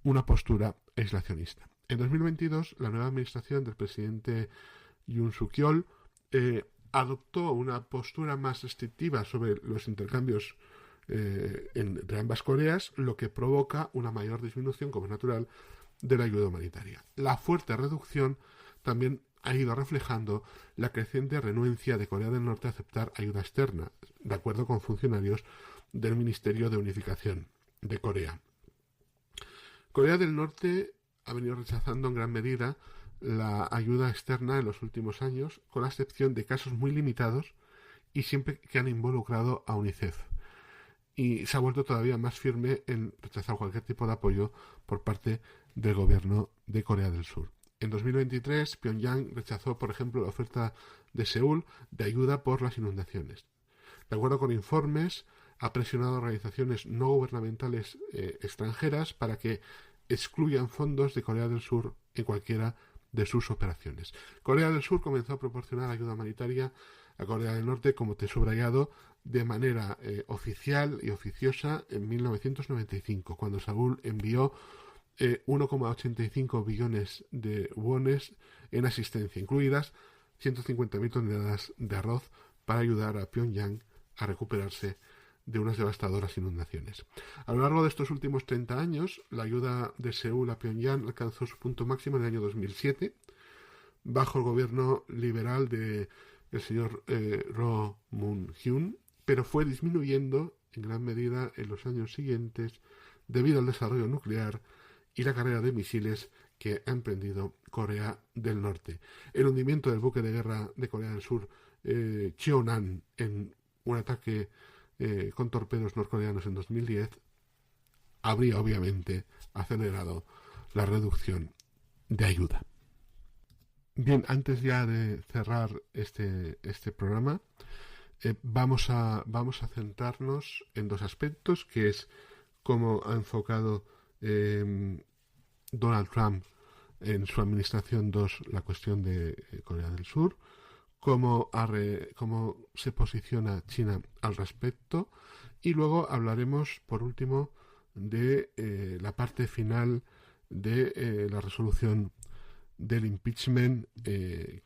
una postura aislacionista. En 2022, la nueva administración del presidente Yoon Suk-yeol adoptó una postura más restrictiva sobre los intercambios entre ambas Coreas, lo que provoca una mayor disminución, como es natural, de la ayuda humanitaria. La fuerte reducción también ha ido reflejando la creciente renuencia de Corea del Norte a aceptar ayuda externa, de acuerdo con funcionarios del Ministerio de Unificación de Corea. Corea del Norte ha venido rechazando en gran medida la ayuda externa en los últimos años, con la excepción de casos muy limitados y siempre que han involucrado a UNICEF. Y se ha vuelto todavía más firme en rechazar cualquier tipo de apoyo por parte del gobierno de Corea del Sur. En 2023, Pyongyang rechazó, por ejemplo, la oferta de Seúl de ayuda por las inundaciones. De acuerdo con informes, ha presionado a organizaciones no gubernamentales extranjeras para que excluyan fondos de Corea del Sur en cualquiera de sus operaciones. Corea del Sur comenzó a proporcionar ayuda humanitaria a Corea del Norte, como te he subrayado, de manera oficial y oficiosa en 1995, cuando Seúl envió 1,85 billones de wones en asistencia, incluidas 150.000 toneladas de arroz para ayudar a Pyongyang a recuperarse de unas devastadoras inundaciones. A lo largo de estos últimos 30 años, la ayuda de Seúl a Pyongyang alcanzó su punto máximo en el año 2007, bajo el gobierno liberal del señor Roh Moon-hyun, pero fue disminuyendo en gran medida en los años siguientes debido al desarrollo nuclear y la carrera de misiles que ha emprendido Corea del Norte. El hundimiento del buque de guerra de Corea del Sur, Cheonan, en un ataque con torpedos norcoreanos en 2010, habría obviamente acelerado la reducción de ayuda. Bien, antes ya de cerrar este programa, vamos a centrarnos en dos aspectos, que es cómo ha enfocado Donald Trump en su administración 2 la cuestión de Corea del Sur, cómo se posiciona China al respecto, y luego hablaremos, por último, de la parte final de la resolución del impeachment,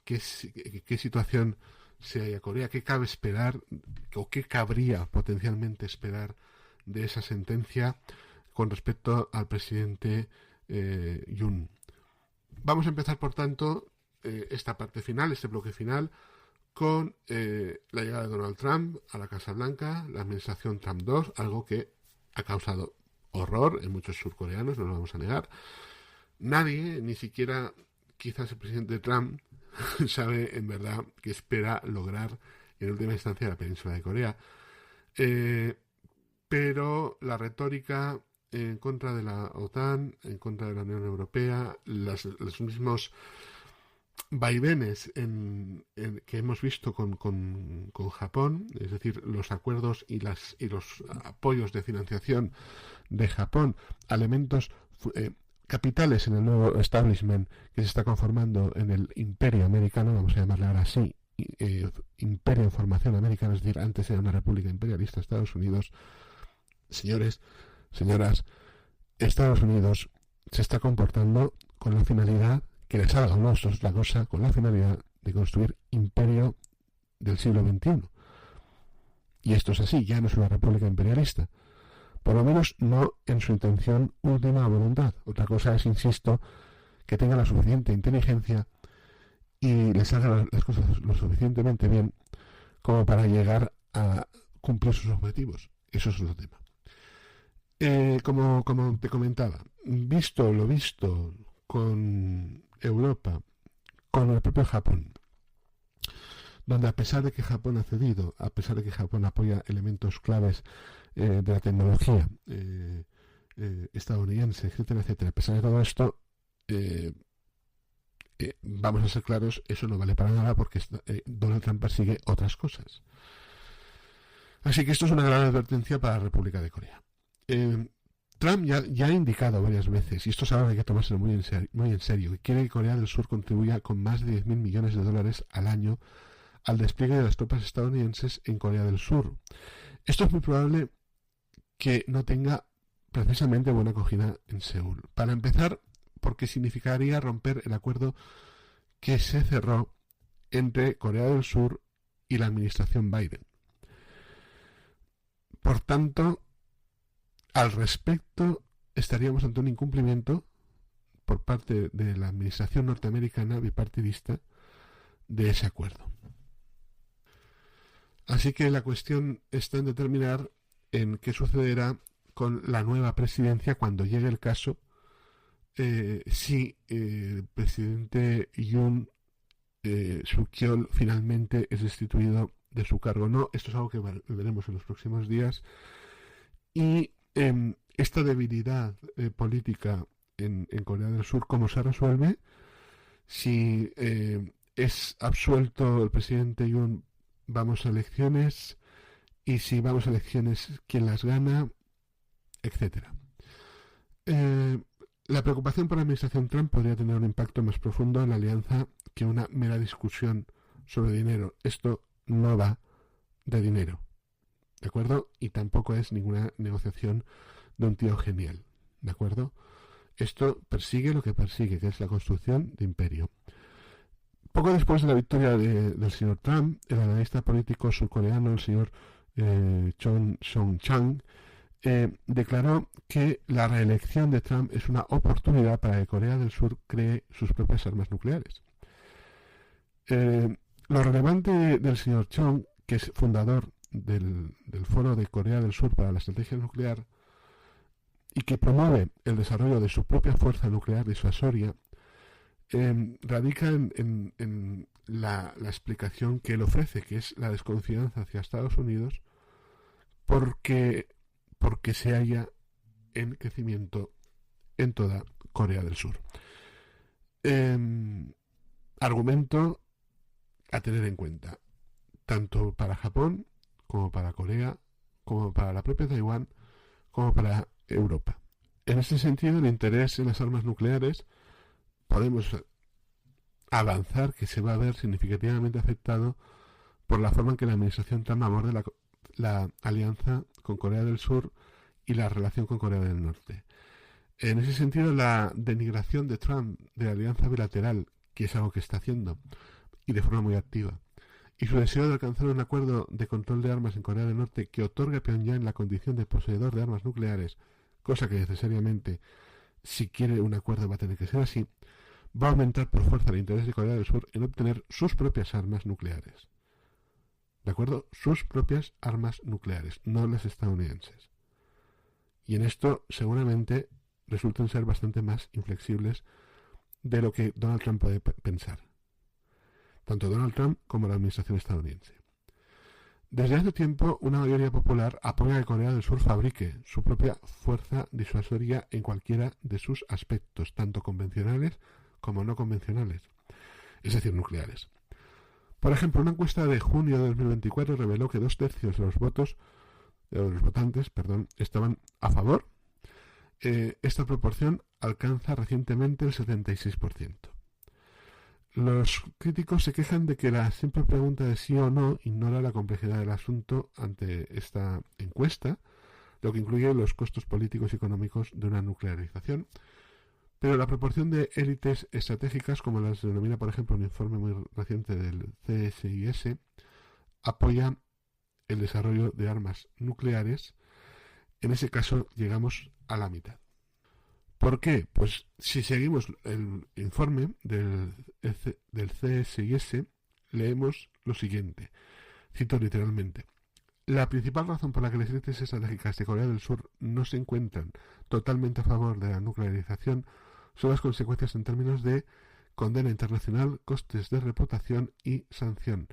qué situación se halla Corea, qué cabe esperar o qué cabría potencialmente esperar de esa sentencia con respecto al presidente Yoon. Vamos a empezar, por tanto, esta parte final, este bloque final, con la llegada de Donald Trump a la Casa Blanca, la administración Trump 2, algo que ha causado horror en muchos surcoreanos, no lo vamos a negar. Nadie, ni siquiera quizás el presidente Trump, sabe en verdad qué espera lograr en última instancia la península de Corea. Pero la retórica en contra de la OTAN, en contra de la Unión Europea, los mismos vaivenes que hemos visto con Japón, es decir, los acuerdos y los apoyos de financiación de Japón a elementos capitales en el nuevo establishment que se está conformando en el imperio americano, vamos a llamarle ahora así, imperio en formación americana, es decir, antes era una república imperialista, Estados Unidos. Señores, señoras, Estados Unidos se está comportando con la finalidad, que les salga o no, eso es la cosa, con la finalidad de construir imperio del siglo XXI. Y esto es así, ya no es una república imperialista. Por lo menos no en su intención última voluntad. Otra cosa es, insisto, que tenga la suficiente inteligencia y les haga las cosas lo suficientemente bien como para llegar a cumplir sus objetivos. Eso es otro tema. Como te comentaba, visto lo visto con Europa, con el propio Japón, donde a pesar de que Japón ha cedido, a pesar de que Japón apoya elementos claves de la tecnología estadounidense, etcétera, etcétera, a pesar de todo esto, vamos a ser claros, eso no vale para nada porque Donald Trump persigue otras cosas. Así que esto es una gran advertencia para la República de Corea. Trump ya ha indicado varias veces, y esto es algo que hay que tomárselo muy en serio, que quiere que Corea del Sur contribuya con más de 10.000 millones de dólares al año al despliegue de las tropas estadounidenses en Corea del Sur. Esto es muy probable que no tenga precisamente buena acogida en Seúl. Para empezar, porque significaría romper el acuerdo que se cerró entre Corea del Sur y la administración Biden. Por tanto, al respecto, estaríamos ante un incumplimiento por parte de la administración norteamericana bipartidista de ese acuerdo. Así que la cuestión está en determinar en qué sucederá con la nueva presidencia cuando llegue el caso, si el presidente Yoon Suk-yeol finalmente es destituido de su cargo o no. Esto es algo que veremos en los próximos días. Y esta debilidad política en Corea del Sur, ¿cómo se resuelve? Si es absuelto el presidente Yoon, vamos a elecciones, y si vamos a elecciones, ¿quién las gana? Etcétera. La preocupación por la administración Trump podría tener un impacto más profundo en la alianza que una mera discusión sobre dinero. Esto no va de dinero, ¿de acuerdo? Y tampoco es ninguna negociación de un tío genial, ¿de acuerdo? Esto persigue lo que persigue, que es la construcción de imperio. Poco después de la victoria del señor Trump, el analista político surcoreano, el señor Chon Song-chang, declaró que la reelección de Trump es una oportunidad para que Corea del Sur cree sus propias armas nucleares. Lo relevante del señor Chong, que es fundador del Foro de Corea del Sur para la Estrategia Nuclear y que promueve el desarrollo de su propia fuerza nuclear disuasoria, radica en la explicación que él ofrece, que es la desconfianza hacia Estados Unidos porque se halla en crecimiento en toda Corea del Sur. Argumento a tener en cuenta, tanto para Japón, como para Corea, como para la propia Taiwán, como para Europa. En ese sentido, el interés en las armas nucleares podemos avanzar que se va a ver significativamente afectado por la forma en que la administración Trump aborda la alianza con Corea del Sur y la relación con Corea del Norte. En ese sentido, la denigración de Trump de la alianza bilateral, que es algo que está haciendo, y de forma muy activa, y su deseo de alcanzar un acuerdo de control de armas en Corea del Norte que otorgue a Pyongyang la condición de poseedor de armas nucleares, cosa que necesariamente, si quiere un acuerdo va a tener que ser así, va a aumentar por fuerza el interés de Corea del Sur en obtener sus propias armas nucleares. ¿De acuerdo? Sus propias armas nucleares, no las estadounidenses. Y en esto seguramente resultan ser bastante más inflexibles de lo que Donald Trump puede pensar. Tanto Donald Trump como la administración estadounidense. Desde hace tiempo, una mayoría popular apoya que Corea del Sur fabrique su propia fuerza disuasoria en cualquiera de sus aspectos, tanto convencionales como no convencionales, es decir, nucleares. Por ejemplo, una encuesta de junio de 2024 reveló que 2/3 de los votantes estaban a favor. Esta proporción alcanza recientemente el 76%. Los críticos se quejan de que la simple pregunta de sí o no ignora la complejidad del asunto ante esta encuesta, lo que incluye los costos políticos y económicos de una nuclearización. Pero la proporción de élites estratégicas, como las denomina por ejemplo un informe muy reciente del CSIS, apoya el desarrollo de armas nucleares. En ese caso llegamos a la mitad. ¿Por qué? Pues si seguimos el informe del CSIS, leemos lo siguiente. Cito literalmente. La principal razón por la que las élites estratégicas de Corea del Sur no se encuentran totalmente a favor de la nuclearización son las consecuencias en términos de condena internacional, costes de reputación y sanción,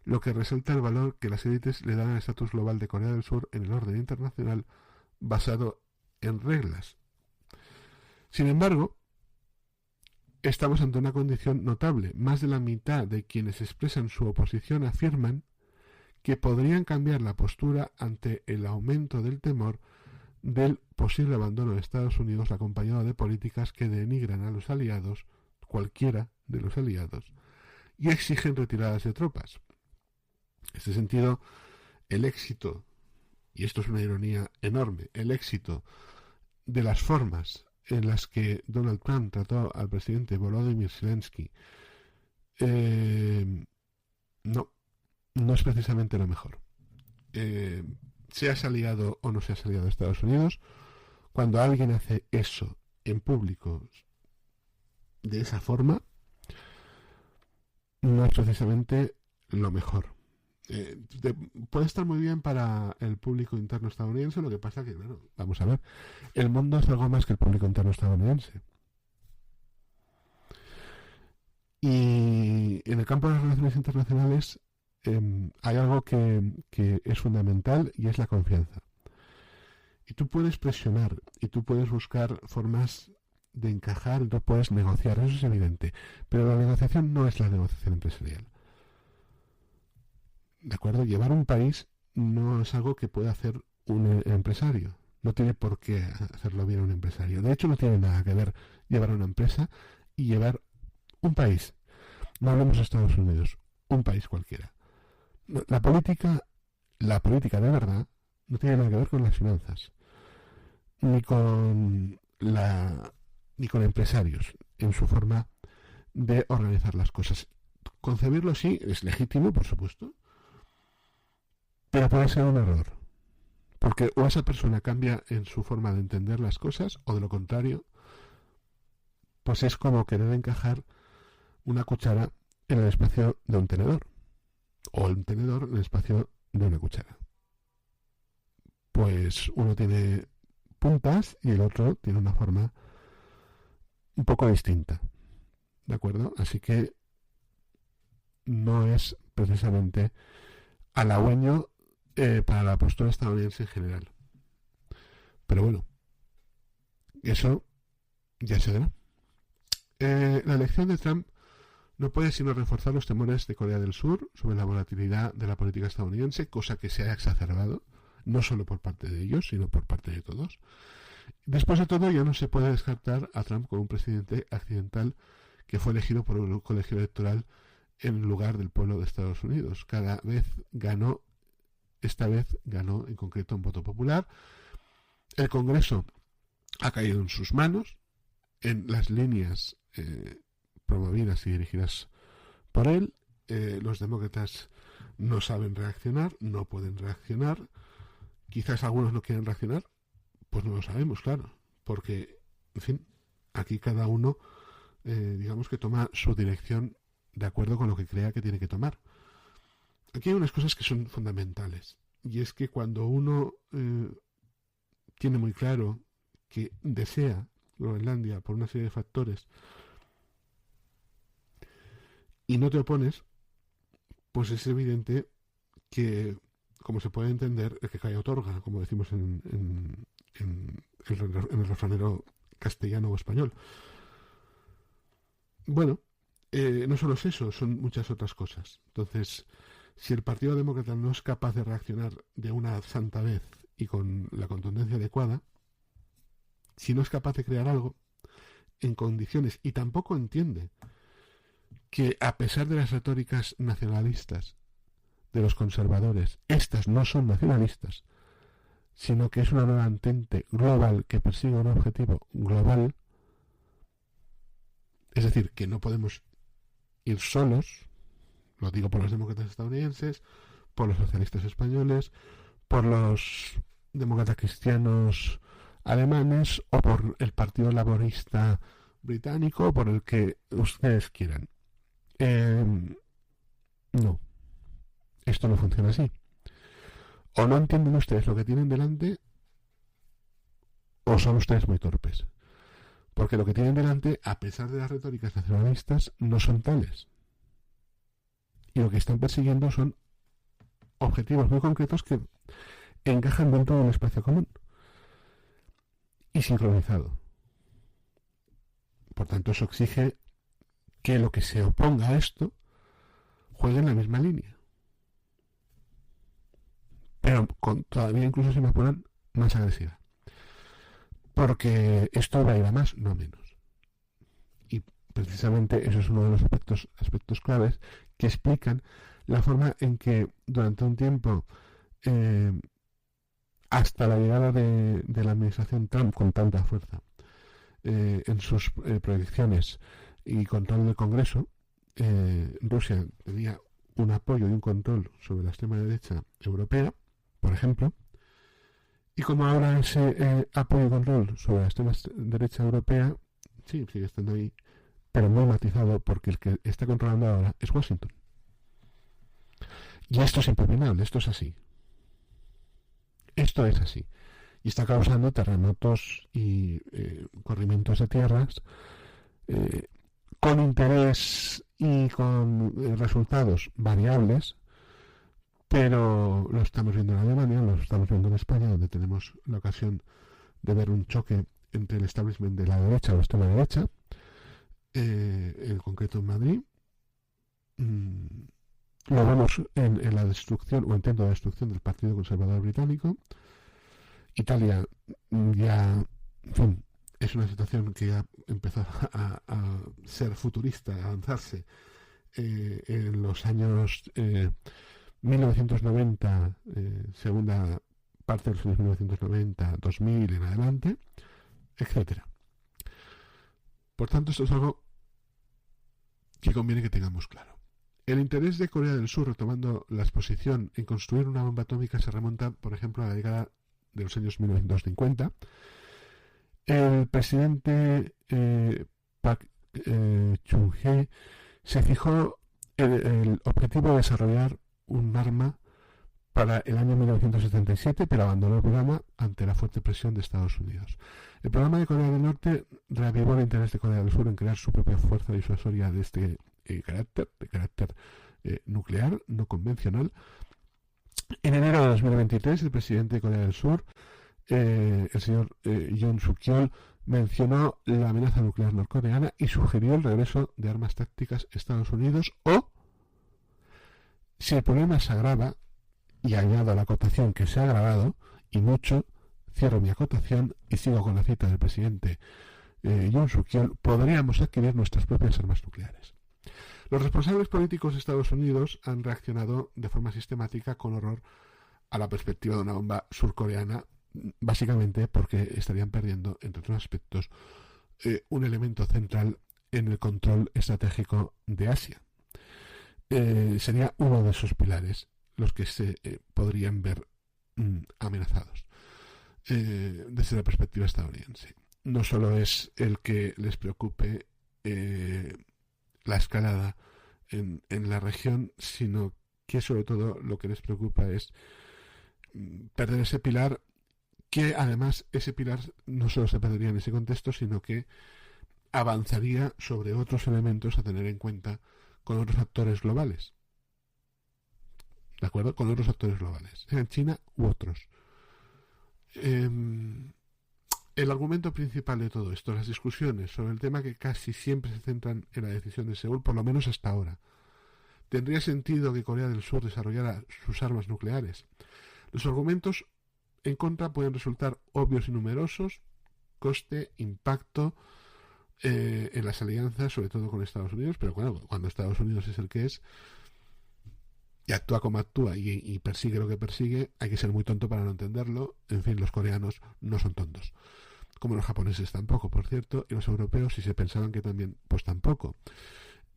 lo que resalta el valor que las élites le dan al estatus global de Corea del Sur en el orden internacional basado en reglas. Sin embargo, estamos ante una condición notable. Más de la mitad de quienes expresan su oposición afirman que podrían cambiar la postura ante el aumento del temor del posible abandono de Estados Unidos acompañado de políticas que denigran a los aliados, cualquiera de los aliados, y exigen retiradas de tropas. En este sentido, el éxito, y esto es una ironía enorme, el éxito de las formas en las que Donald Trump trató al presidente Volodymyr Zelensky no es precisamente lo mejor. Seas aliado o no seas aliado de Estados Unidos, cuando alguien hace eso en público de esa forma, no es precisamente lo mejor. Puede estar muy bien para el público interno estadounidense, lo que pasa que, bueno, vamos a ver, el mundo es algo más que el público interno estadounidense. Y en el campo de las relaciones internacionales hay algo que es fundamental y es la confianza. Y tú puedes presionar y tú puedes buscar formas de encajar, no puedes negociar, eso es evidente. Pero la negociación no es la negociación empresarial. ¿De acuerdo? Llevar un país no es algo que pueda hacer un empresario. No tiene por qué hacerlo bien un empresario. De hecho, no tiene nada que ver llevar una empresa y llevar un país. No hablemos de Estados Unidos, un país cualquiera. La política de verdad, no tiene nada que ver con las finanzas, ni con ni con empresarios en su forma de organizar las cosas. Concebirlo sí es legítimo, por supuesto, pero puede ser un error. Porque o esa persona cambia en su forma de entender las cosas, o de lo contrario, pues es como querer encajar una cuchara en el espacio de un tenedor, o un tenedor en el espacio de una cuchara. Pues uno tiene puntas y el otro tiene una forma un poco distinta. ¿De acuerdo? Así que no es precisamente halagüeño para la postura estadounidense en general. Pero bueno, eso ya se verá. La elección de Trump no puede sino reforzar los temores de Corea del Sur sobre la volatilidad de la política estadounidense, cosa que se ha exacerbado, no solo por parte de ellos, sino por parte de todos. Después de todo, ya no se puede descartar a Trump como un presidente accidental que fue elegido por un colegio electoral en lugar del pueblo de Estados Unidos. Esta vez ganó en concreto un voto popular. El Congreso ha caído en sus manos, en las líneas promovidas y dirigidas por él. Los demócratas no saben reaccionar, no pueden reaccionar. Quizás algunos no quieren reaccionar, pues no lo sabemos, claro, porque, en fin, aquí cada uno, digamos que toma su dirección de acuerdo con lo que crea que tiene que tomar. Aquí hay unas cosas que son fundamentales, y es que cuando uno tiene muy claro que desea Groenlandia por una serie de factores y no te opones, pues es evidente que, como se puede entender, el que calla otorga, como decimos en el refranero castellano o español. Bueno, no solo es eso, son muchas otras cosas. Entonces, si el Partido Demócrata no es capaz de reaccionar de una santa vez y con la contundencia adecuada, si no es capaz de crear algo en condiciones, y tampoco entiende que a pesar de las retóricas nacionalistas de los conservadores, estas no son nacionalistas, sino que es una nueva entente global que persigue un objetivo global, es decir, que no podemos ir solos, lo digo por los demócratas estadounidenses, por los socialistas españoles, por los demócratas cristianos alemanes o por el Partido Laborista británico o por el que ustedes quieran. No, esto no funciona así. O no entienden ustedes lo que tienen delante, o son ustedes muy torpes. Porque lo que tienen delante, a pesar de las retóricas nacionalistas, no son tales. Y lo que están persiguiendo son objetivos muy concretos que encajan dentro de un espacio común y sincronizado. Por tanto, eso exige que lo que se oponga a esto juegue en la misma línea. Pero todavía incluso se me apuran más agresiva. Porque esto va a ir a más, no a menos. Y precisamente eso es uno de los aspectos claves que explican la forma en que durante un tiempo, hasta la llegada de la administración Trump con tanta fuerza, en sus proyecciones y control del Congreso, Rusia tenía un apoyo y un control sobre la extrema derecha europea, por ejemplo, y como ahora ese apoyo y control sobre la extrema derecha europea, sí, sigue estando ahí, pero muy matizado, porque el que está controlando ahora es Washington. Y esto es impepinable, esto es así. Esto es así. Y está causando terremotos y corrimientos de tierras con interés y con resultados variables, pero lo estamos viendo en Alemania, lo estamos viendo en España, donde tenemos la ocasión de ver un choque entre el establishment de la derecha o extrema derecha, en concreto en Madrid. Lo vemos en la destrucción o intento de destrucción del Partido Conservador Británico. Italia ya, en fin, es una situación que ya empezó a ser futurista, a avanzarse en los años 1990, segunda parte de los años 1990, 2000 en adelante, etcétera. Por tanto, esto es algo que conviene que tengamos claro. El interés de Corea del Sur, retomando la exposición, en construir una bomba atómica se remonta, por ejemplo, a la década de los años 1950. El presidente Park Chung-hee se fijó el objetivo de desarrollar un arma para el año 1977, pero abandonó el programa ante la fuerte presión de Estados Unidos. El programa de Corea del Norte reavivó el interés de Corea del Sur en crear su propia fuerza disuasoria de este carácter nuclear, no convencional. En enero de 2023, el presidente de Corea del Sur, el señor Yoon Suk-yeol, mencionó la amenaza nuclear norcoreana y sugirió el regreso de armas tácticas a Estados Unidos o, si el problema se agrava, y añado a la acotación que se ha agravado, y mucho, cierro mi acotación y sigo con la cita del presidente Yoon Suk-yeol, podríamos adquirir nuestras propias armas nucleares. Los responsables políticos de Estados Unidos han reaccionado de forma sistemática con horror a la perspectiva de una bomba surcoreana, básicamente porque estarían perdiendo, entre otros aspectos, un elemento central en el control estratégico de Asia. Sería uno de esos pilares los que se podrían ver amenazados desde la perspectiva estadounidense. No solo es el que les preocupe la escalada en la región, sino que sobre todo lo que les preocupa es perder ese pilar, que además ese pilar no solo se perdería en ese contexto, sino que avanzaría sobre otros elementos a tener en cuenta con otros actores globales. ¿De acuerdo? Con otros actores globales, sean China u otros. El argumento principal de todo esto, las discusiones sobre el tema que casi siempre se centran en la decisión de Seúl, por lo menos hasta ahora. ¿Tendría sentido que Corea del Sur desarrollara sus armas nucleares? Los argumentos en contra pueden resultar obvios y numerosos: coste, impacto en las alianzas, sobre todo con Estados Unidos, pero cuando Estados Unidos es el que es y actúa como actúa y persigue lo que persigue, hay que ser muy tonto para no entenderlo. En fin, los coreanos no son tontos, como los japoneses tampoco, por cierto, y los europeos, si se pensaban que también, pues tampoco.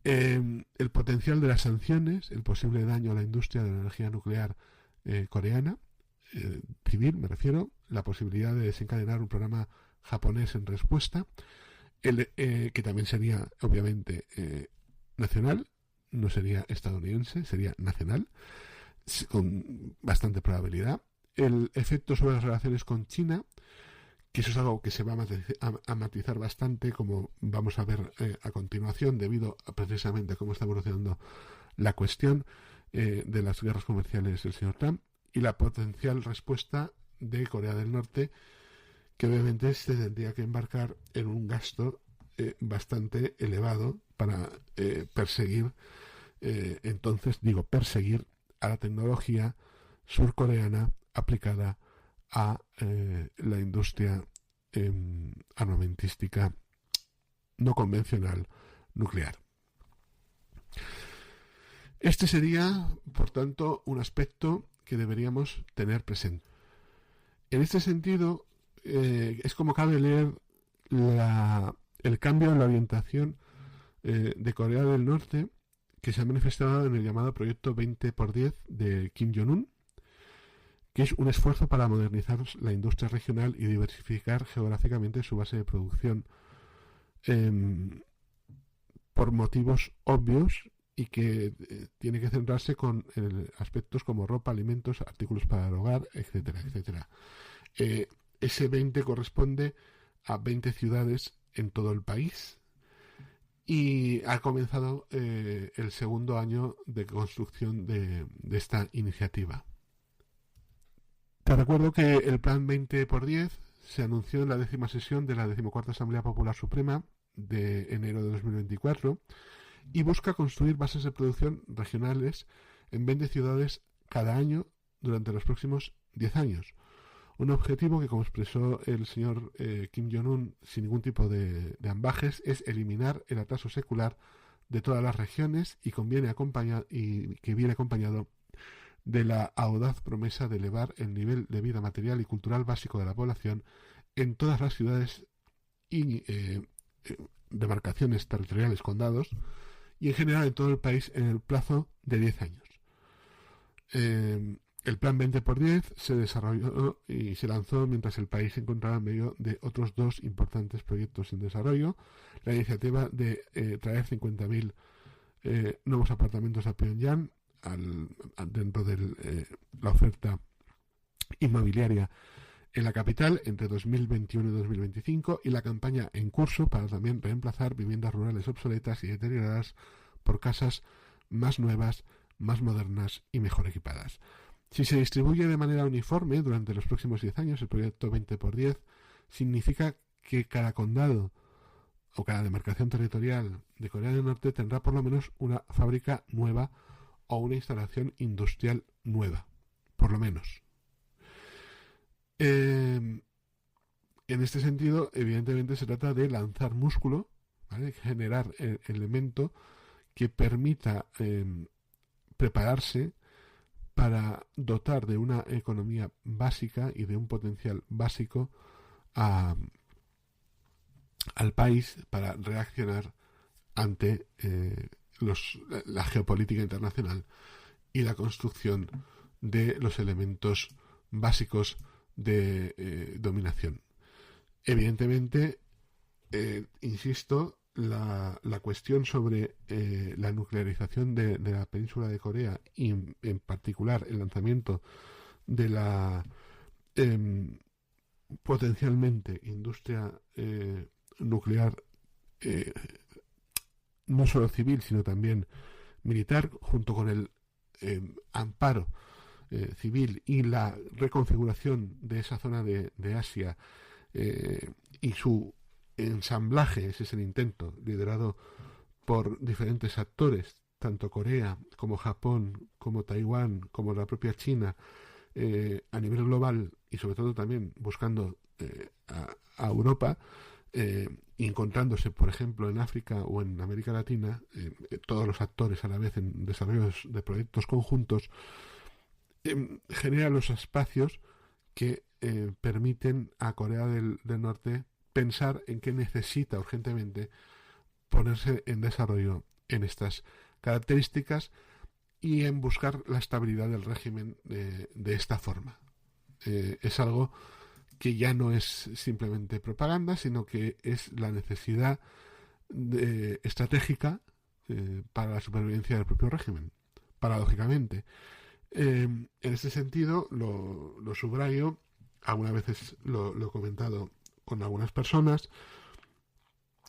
El potencial de las sanciones, el posible daño a la industria de la energía nuclear coreana, civil me refiero, la posibilidad de desencadenar un programa japonés en respuesta, que también sería obviamente nacional, no sería estadounidense, sería nacional, con bastante probabilidad. El efecto sobre las relaciones con China, que eso es algo que se va a matizar bastante, como vamos a ver a continuación, debido a precisamente cómo está evolucionando la cuestión de las guerras comerciales del señor Trump, y la potencial respuesta de Corea del Norte, que obviamente se tendría que embarcar en un gasto bastante elevado para perseguir perseguir a la tecnología surcoreana aplicada a la industria armamentística no convencional nuclear. Este sería, por tanto, un aspecto que deberíamos tener presente. En este sentido, es como cabe leer el cambio en la orientación de Corea del Norte, que se ha manifestado en el llamado Proyecto 20x10 de Kim Jong-un, que es un esfuerzo para modernizar la industria regional y diversificar geográficamente su base de producción por motivos obvios, y que tiene que centrarse con aspectos como ropa, alimentos, artículos para el hogar, etcétera, etcétera. Ese 20 corresponde a 20 ciudades en todo el país, y ha comenzado el segundo año de construcción de esta iniciativa. Te recuerdo que el plan 20x10 se anunció en la 10ª sesión de la 14ª Asamblea Popular Suprema de enero de 2024 y busca construir bases de producción regionales en 20 ciudades cada año durante los próximos 10 años. Un objetivo que, como expresó el señor Kim Jong-un sin ningún tipo de ambajes, es eliminar el atraso secular de todas las regiones y que viene acompañado de la audaz promesa de elevar el nivel de vida material y cultural básico de la población en todas las ciudades y demarcaciones territoriales, condados, y en general en todo el país en el plazo de 10 años. El plan 20x10 se desarrolló y se lanzó mientras el país se encontraba en medio de otros 2 importantes proyectos en desarrollo: la iniciativa de traer 50.000 nuevos apartamentos a Pyongyang dentro de la oferta inmobiliaria en la capital entre 2021 y 2025, y la campaña en curso para también reemplazar viviendas rurales obsoletas y deterioradas por casas más nuevas, más modernas y mejor equipadas. Si se distribuye de manera uniforme durante los próximos 10 años, el proyecto 20x10 significa que cada condado o cada demarcación territorial de Corea del Norte tendrá por lo menos una fábrica nueva o una instalación industrial nueva, por lo menos. En este sentido, evidentemente se trata de lanzar músculo, ¿vale? Generar el elemento que permita prepararse para dotar de una economía básica y de un potencial básico al país para reaccionar ante la geopolítica internacional y la construcción de los elementos básicos de dominación. Evidentemente, insisto, la cuestión sobre la nuclearización de la península de Corea y en particular el lanzamiento de la potencialmente industria nuclear, no solo civil sino también militar, junto con el amparo civil y la reconfiguración de esa zona de Asia y su ensamblaje, ese es el intento, liderado por diferentes actores, tanto Corea como Japón, como Taiwán, como la propia China, a nivel global y sobre todo también buscando a Europa, y encontrándose, por ejemplo, en África o en América Latina, todos los actores a la vez en desarrollos de proyectos conjuntos, genera los espacios que permiten a Corea del Norte pensar en que necesita urgentemente ponerse en desarrollo en estas características y en buscar la estabilidad del régimen de esta forma. Es algo que ya no es simplemente propaganda, sino que es la necesidad estratégica para la supervivencia del propio régimen, paradójicamente. En este sentido, lo subrayo, algunas veces lo he comentado con algunas personas.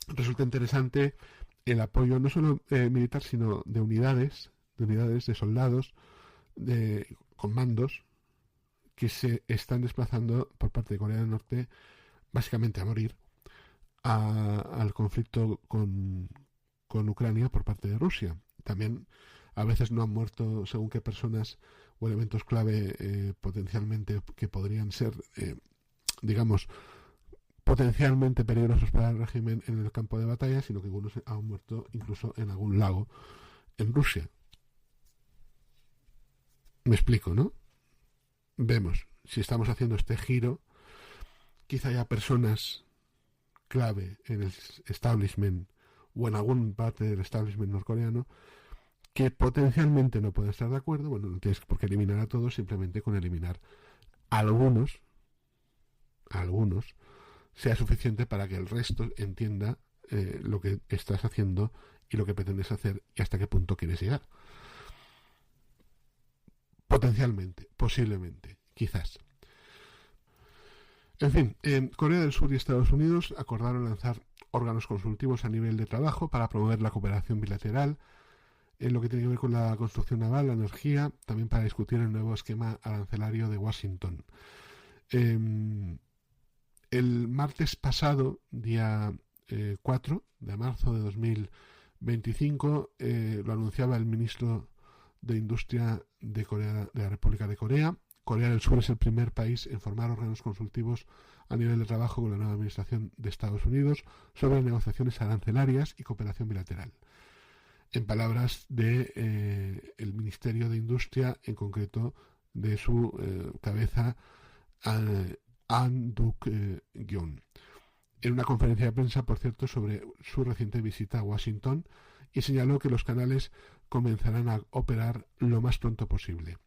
Resulta interesante el apoyo no solo militar, sino de unidades, de soldados, de comandos que se están desplazando por parte de Corea del Norte básicamente a morir al conflicto con Ucrania por parte de Rusia. También a veces no han muerto según qué personas o elementos clave potencialmente que podrían ser, digamos, potencialmente peligrosos para el régimen en el campo de batalla, sino que algunos han muerto incluso en algún lago en Rusia. Me explico, ¿no? Vemos, si estamos haciendo este giro, quizá haya personas clave en el establishment o en alguna parte del establishment norcoreano que potencialmente no pueden estar de acuerdo. Bueno, no tienes por qué eliminar a todos, simplemente con eliminar a algunos sea suficiente para que el resto entienda lo que estás haciendo y lo que pretendes hacer y hasta qué punto quieres llegar. Potencialmente, posiblemente, quizás. En fin, Corea del Sur y Estados Unidos acordaron lanzar órganos consultivos a nivel de trabajo para promover la cooperación bilateral en lo que tiene que ver con la construcción naval, la energía, también para discutir el nuevo esquema arancelario de Washington. El martes pasado, día 4 de marzo de 2025, lo anunciaba el ministro de Industria de la República de Corea. Corea del Sur es el primer país en formar órganos consultivos a nivel de trabajo con la nueva administración de Estados Unidos sobre negociaciones arancelarias y cooperación bilateral. En palabras de el Ministerio de Industria, en concreto de su cabeza, An Duk-gyeon, en una conferencia de prensa, por cierto, sobre su reciente visita a Washington, y señaló que los canales comenzarán a operar lo más pronto posible.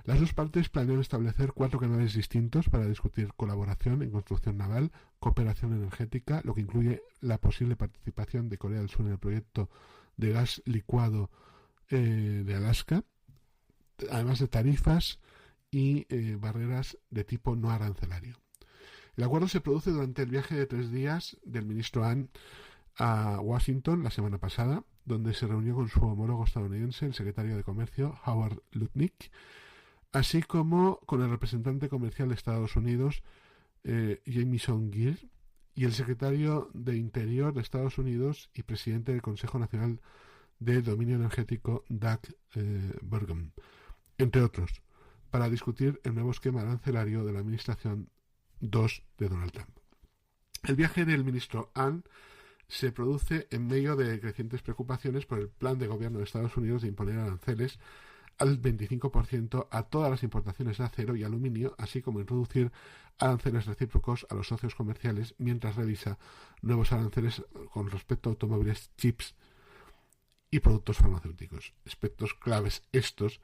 Las dos partes planean establecer 4 canales distintos para discutir colaboración en construcción naval, cooperación energética, lo que incluye la posible participación de Corea del Sur en el proyecto de gas licuado de Alaska, además de tarifas y barreras de tipo no arancelario. El acuerdo se produce durante el viaje de 3 días del ministro An a Washington la semana pasada, donde se reunió con su homólogo estadounidense, el secretario de Comercio, Howard Lutnick, así como con el representante comercial de Estados Unidos, Jamieson Greer, y el secretario de Interior de Estados Unidos y presidente del Consejo Nacional de Dominio Energético, Doug Burgum, entre otros, para discutir el nuevo esquema arancelario de la Administración 2 de Donald Trump. El viaje del ministro An se produce en medio de crecientes preocupaciones por el plan de gobierno de Estados Unidos de imponer aranceles al 25% a todas las importaciones de acero y aluminio, así como introducir aranceles recíprocos a los socios comerciales, mientras revisa nuevos aranceles con respecto a automóviles, chips y productos farmacéuticos. Aspectos claves estos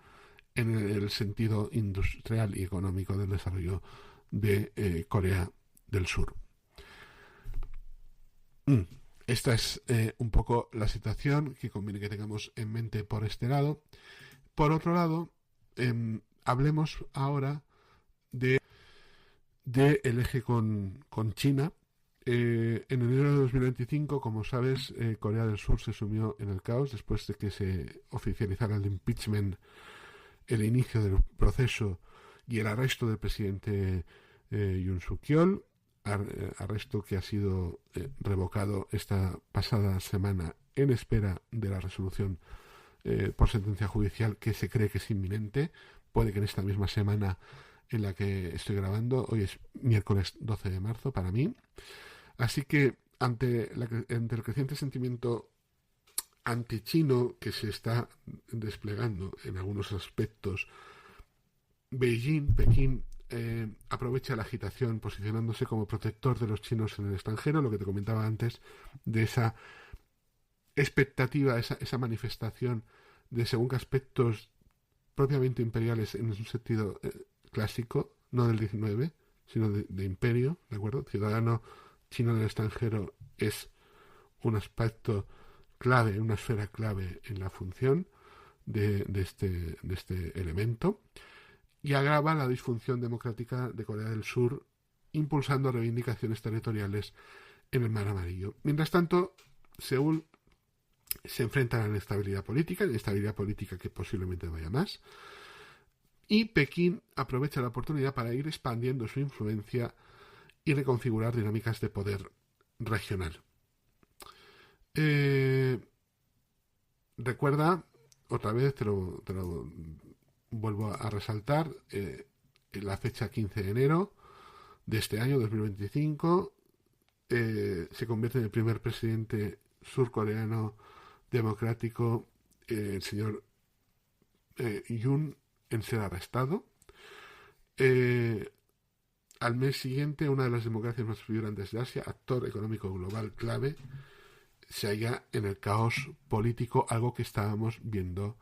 en el sentido industrial y económico del desarrollo de Corea del Sur. Esta es un poco la situación que conviene que tengamos en mente por este lado. Por otro lado, hablemos ahora de el eje con China. En enero de 2025, como sabes, Corea del Sur se sumió en el caos después de que se oficializara el impeachment, el inicio del proceso y el arresto del presidente Yoon Suk-yeol, arresto que ha sido revocado esta pasada semana en espera de la resolución por sentencia judicial que se cree que es inminente. Puede que en esta misma semana en la que estoy grabando, hoy es miércoles 12 de marzo para mí, así que ante el creciente sentimiento antichino que se está desplegando en algunos aspectos, Pekín aprovecha la agitación posicionándose como protector de los chinos en el extranjero, lo que te comentaba antes de esa expectativa, esa manifestación de según qué aspectos propiamente imperiales en un sentido clásico, no del 19, sino de imperio, ¿de acuerdo? Ciudadano chino en el extranjero es un aspecto clave, una esfera clave en la función de este elemento, y agrava la disfunción democrática de Corea del Sur, impulsando reivindicaciones territoriales en el Mar Amarillo. Mientras tanto, Seúl se enfrenta a la inestabilidad política que posiblemente vaya más, y Pekín aprovecha la oportunidad para ir expandiendo su influencia y reconfigurar dinámicas de poder regional. Recuerda, otra vez te lo vuelvo a resaltar, la fecha 15 de enero de este año 2025, se convierte en el primer presidente surcoreano democrático, el señor Yoon, en ser arrestado. Al mes siguiente, una de las democracias más vibrantes de Asia, actor económico global clave, se halla en el caos político, algo que estábamos viendo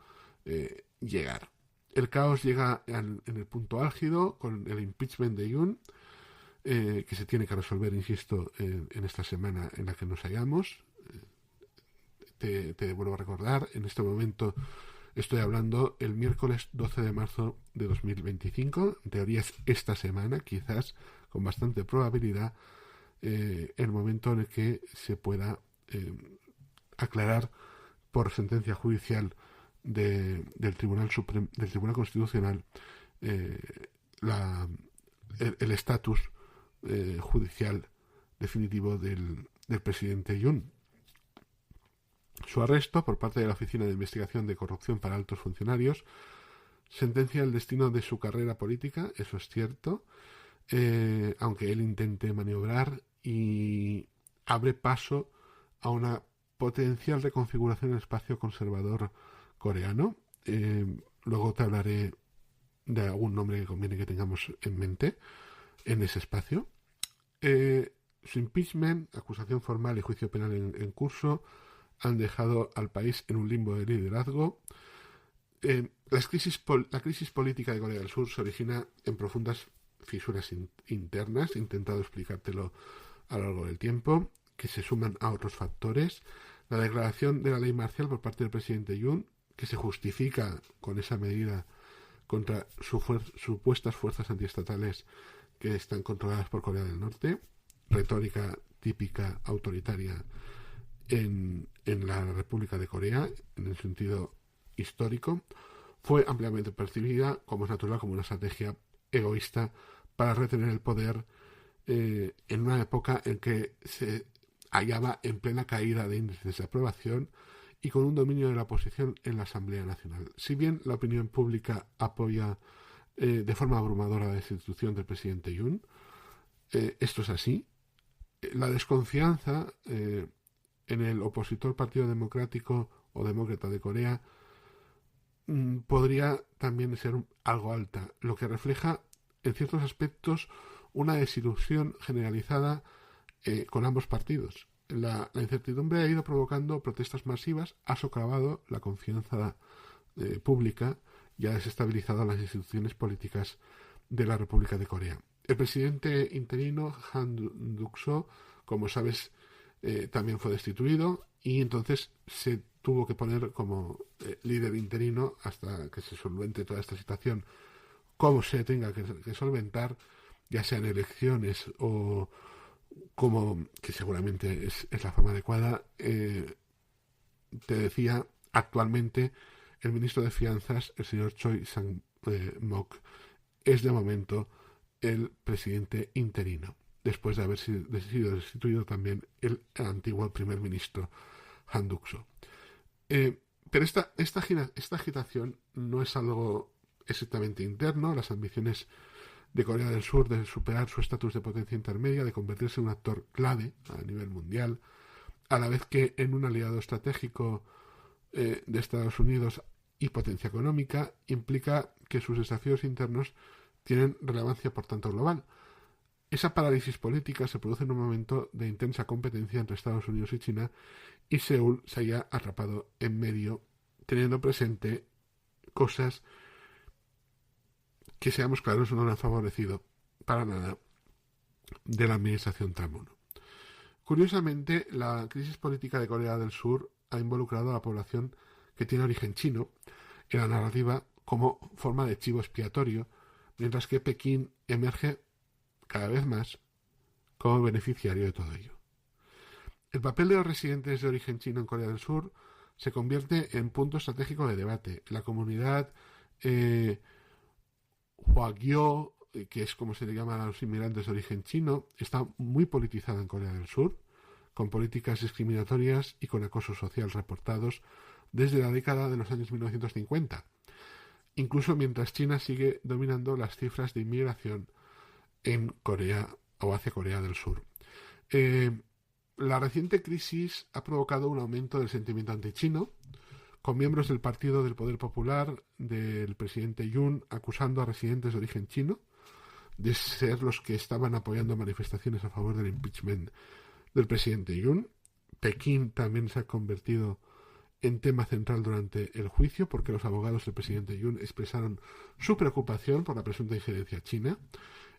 llegar. El caos llega en el punto álgido con el impeachment de Yoon, que se tiene que resolver, insisto, en esta semana en la que nos hallamos. Te vuelvo a recordar, en este momento estoy hablando el miércoles 12 de marzo de 2025, en teoría es esta semana, quizás con bastante probabilidad, el momento en el que se pueda aclarar por sentencia judicial del Tribunal Constitucional el estatus judicial definitivo del presidente Yoon. Su arresto por parte de la Oficina de Investigación de Corrupción para Altos Funcionarios sentencia el destino de su carrera política, eso es cierto, aunque él intente maniobrar, y abre paso a una potencial reconfiguración del espacio conservador coreano. Luego te hablaré de algún nombre que conviene que tengamos en mente en ese espacio. Su impeachment, acusación formal y juicio penal en curso han dejado al país en un limbo de liderazgo. La crisis política de Corea del Sur se origina en profundas fisuras internas, he intentado explicártelo a lo largo del tiempo, que se suman a otros factores. La declaración de la ley marcial por parte del presidente Yoon, que se justifica con esa medida contra supuestas fuerzas antiestatales que están controladas por Corea del Norte, retórica típica autoritaria en la República de Corea, en el sentido histórico, fue ampliamente percibida, como es natural, como una estrategia egoísta para retener el poder en una época en que se hallaba en plena caída de índices de aprobación y con un dominio de la oposición en la Asamblea Nacional. Si bien la opinión pública apoya de forma abrumadora la destitución del presidente Yoon, esto es así. La desconfianza en el opositor Partido Democrático o Demócrata de Corea podría también ser algo alta, lo que refleja en ciertos aspectos una desilusión generalizada con ambos partidos. La incertidumbre ha ido provocando protestas masivas, ha socavado la confianza pública y ha desestabilizado las instituciones políticas de la República de Corea. El presidente interino Han Duck-soo, como sabes, también fue destituido, y entonces se tuvo que poner como líder interino hasta que se solvente toda esta situación, como se tenga que solventar, ya sean elecciones o como, que seguramente es la forma adecuada. Te decía, actualmente el ministro de Finanzas, el señor Choi Sang-mok, es de momento el presidente interino, después de haber sido destituido también el antiguo primer ministro Han Duck-soo. Pero esta agitación no es algo exactamente interno. Las ambiciones de Corea del Sur de superar su estatus de potencia intermedia, de convertirse en un actor clave a nivel mundial, a la vez que en un aliado estratégico de Estados Unidos y potencia económica, implica que sus desafíos internos tienen relevancia, por tanto, global. Esa parálisis política se produce en un momento de intensa competencia entre Estados Unidos y China, y Seúl se halla atrapado en medio, teniendo presente cosas que, seamos claros, no le han favorecido para nada de la administración Trump. Curiosamente, la crisis política de Corea del Sur ha involucrado a la población que tiene origen chino en la narrativa como forma de chivo expiatorio, mientras que Pekín emerge cada vez más como beneficiario de todo ello. El papel de los residentes de origen chino en Corea del Sur se convierte en punto estratégico de debate. La comunidad Hwagyo, que es como se le llama a los inmigrantes de origen chino, está muy politizada en Corea del Sur, con políticas discriminatorias y con acoso social reportados desde la década de los años 1950, incluso mientras China sigue dominando las cifras de inmigración en Corea o hacia Corea del Sur. La reciente crisis ha provocado un aumento del sentimiento antichino, con miembros del Partido del Poder Popular del presidente Yoon acusando a residentes de origen chino de ser los que estaban apoyando manifestaciones a favor del impeachment del presidente Yoon. Pekín también se ha convertido en tema central durante el juicio, porque los abogados del presidente Yoon expresaron su preocupación por la presunta injerencia china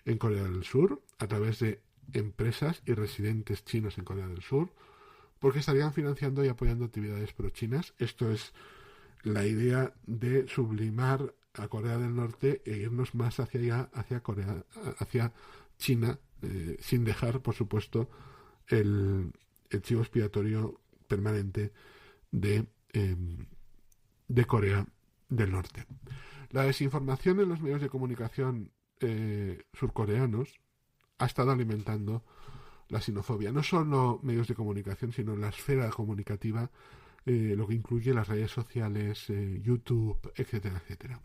en Corea del Sur a través de empresas y residentes chinos en Corea del Sur, porque estarían financiando y apoyando actividades pro-chinas. Esto es la idea de sublimar a Corea del Norte e irnos más hacia allá, hacia China, sin dejar, por supuesto, el chivo expiatorio permanente de Corea del Norte. La desinformación en los medios de comunicación surcoreanos ha estado alimentando la xenofobia. No solo medios de comunicación, sino en la esfera comunicativa, lo que incluye las redes sociales, YouTube, etcétera, etcétera.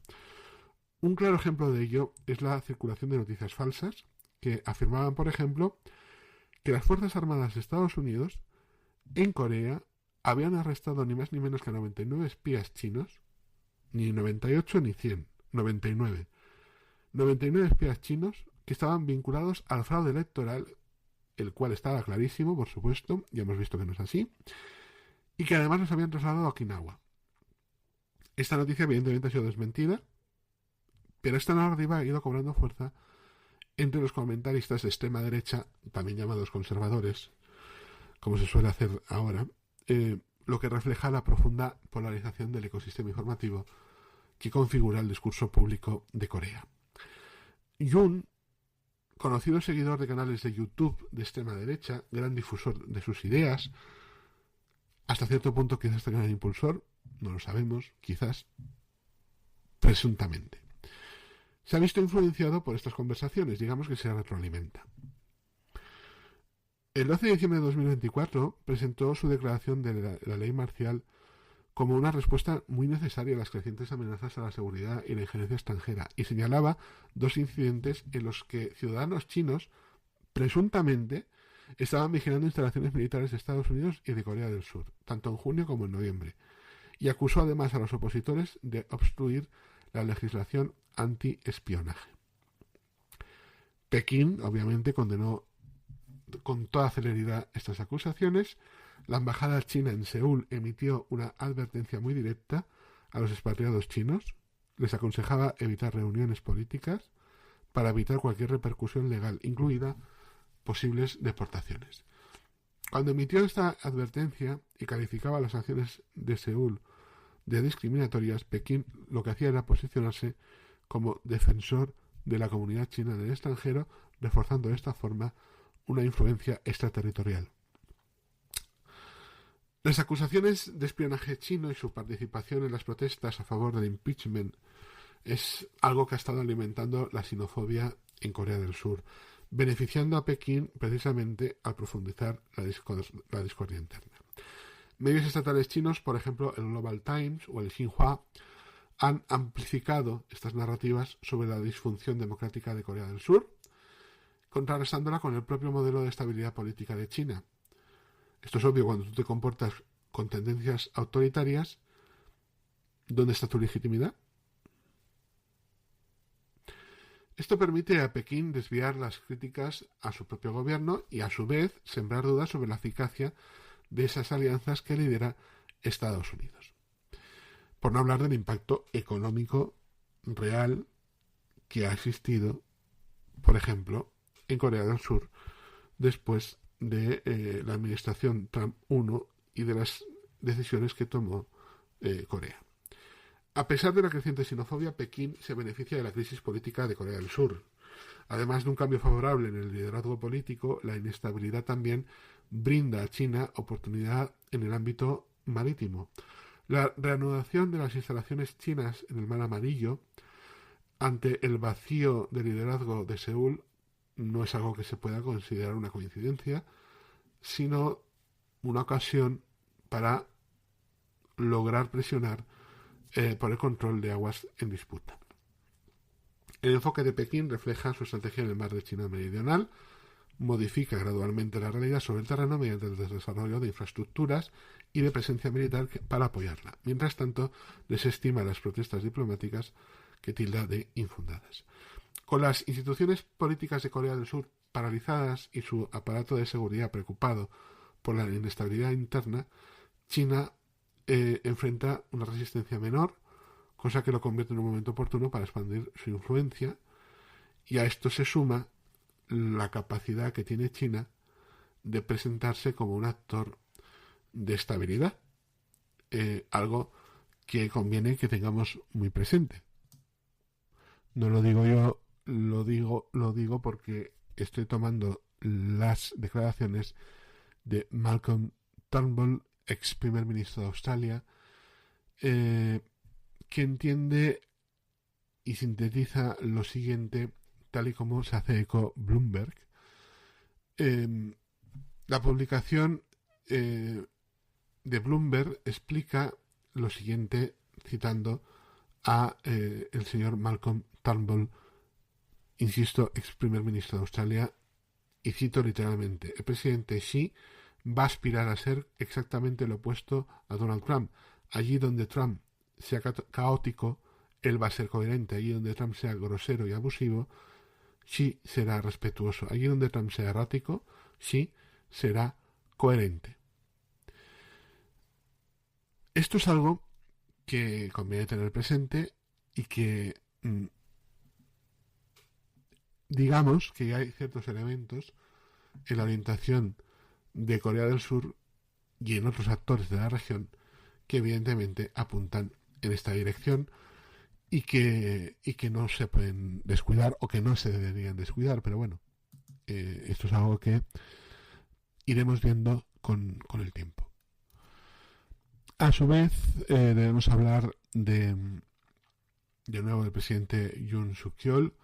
Un claro ejemplo de ello es la circulación de noticias falsas que afirmaban, por ejemplo, que las Fuerzas Armadas de Estados Unidos en Corea habían arrestado ni más ni menos que 99 espías chinos, ni 98 ni 100, 99. 99 espías chinos que estaban vinculados al fraude electoral, el cual estaba clarísimo, por supuesto, ya hemos visto que no es así, y que además los habían trasladado a Okinawa. Esta noticia evidentemente ha sido desmentida, pero esta narrativa ha ido cobrando fuerza entre los comentaristas de extrema derecha, también llamados conservadores, como se suele hacer ahora, lo que refleja la profunda polarización del ecosistema informativo que configura el discurso público de Corea. Yoon, conocido seguidor de canales de YouTube de extrema derecha, gran difusor de sus ideas, hasta cierto punto quizás tenga un impulsor, no lo sabemos, quizás, presuntamente. Se ha visto influenciado por estas conversaciones, digamos que se retroalimenta. El 12 de diciembre de 2024 presentó su declaración de la ley marcial como una respuesta muy necesaria a las crecientes amenazas a la seguridad y la injerencia extranjera, y señalaba 2 incidentes en los que ciudadanos chinos presuntamente estaban vigilando instalaciones militares de Estados Unidos y de Corea del Sur, tanto en junio como en noviembre, y acusó además a los opositores de obstruir la legislación anti-espionaje. Pekín, obviamente, condenó con toda celeridad estas acusaciones. La embajada china en Seúl emitió una advertencia muy directa a los expatriados chinos. Les aconsejaba evitar reuniones políticas para evitar cualquier repercusión legal, incluida posibles deportaciones. Cuando emitió esta advertencia y calificaba las acciones de Seúl de discriminatorias, Pekín lo que hacía era posicionarse como defensor de la comunidad china en el extranjero, reforzando de esta forma una influencia extraterritorial. Las acusaciones de espionaje chino y su participación en las protestas a favor del impeachment es algo que ha estado alimentando la xenofobia en Corea del Sur, beneficiando a Pekín precisamente al profundizar la discordia interna. Medios estatales chinos, por ejemplo el Global Times o el Xinhua, han amplificado estas narrativas sobre la disfunción democrática de Corea del Sur, contrarrestándola con el propio modelo de estabilidad política de China. Esto es obvio, cuando tú te comportas con tendencias autoritarias, ¿dónde está tu legitimidad? Esto permite a Pekín desviar las críticas a su propio gobierno y, a su vez, sembrar dudas sobre la eficacia de esas alianzas que lidera Estados Unidos. Por no hablar del impacto económico real que ha existido, por ejemplo, en Corea del Sur, después de la administración Trump I y de las decisiones que tomó Corea. A pesar de la creciente xenofobia, Pekín se beneficia de la crisis política de Corea del Sur. Además de un cambio favorable en el liderazgo político, la inestabilidad también brinda a China oportunidad en el ámbito marítimo. La reanudación de las instalaciones chinas en el Mar Amarillo, ante el vacío de liderazgo de Seúl, no es algo que se pueda considerar una coincidencia, sino una ocasión para lograr presionar por el control de aguas en disputa. El enfoque de Pekín refleja su estrategia en el mar de China Meridional, modifica gradualmente la realidad sobre el terreno mediante el desarrollo de infraestructuras y de presencia militar para apoyarla. Mientras tanto, desestima las protestas diplomáticas que tilda de infundadas. Con las instituciones políticas de Corea del Sur paralizadas y su aparato de seguridad preocupado por la inestabilidad interna, China enfrenta una resistencia menor, cosa que lo convierte en un momento oportuno para expandir su influencia, y a esto se suma la capacidad que tiene China de presentarse como un actor de estabilidad, algo que conviene que tengamos muy presente. No lo digo yo, lo digo porque estoy tomando las declaraciones de Malcolm Turnbull, ex primer ministro de Australia, que entiende y sintetiza lo siguiente, tal y como se hace eco Bloomberg. La publicación de Bloomberg explica lo siguiente, citando a el señor Malcolm Turnbull, insisto, ex primer ministro de Australia, y cito literalmente: el presidente Xi va a aspirar a ser exactamente lo opuesto a Donald Trump. Allí donde Trump sea caótico, él va a ser coherente. Allí donde Trump sea grosero y abusivo, Xi será respetuoso. Allí donde Trump sea errático, Xi será coherente. Esto es algo que conviene tener presente y que digamos que hay ciertos elementos en la orientación de Corea del Sur y en otros actores de la región que evidentemente apuntan en esta dirección y que no se pueden descuidar o que no se deberían descuidar, pero bueno, esto es algo que iremos viendo con el tiempo. A su vez, debemos hablar de nuevo del presidente Yoon Suk-yeol,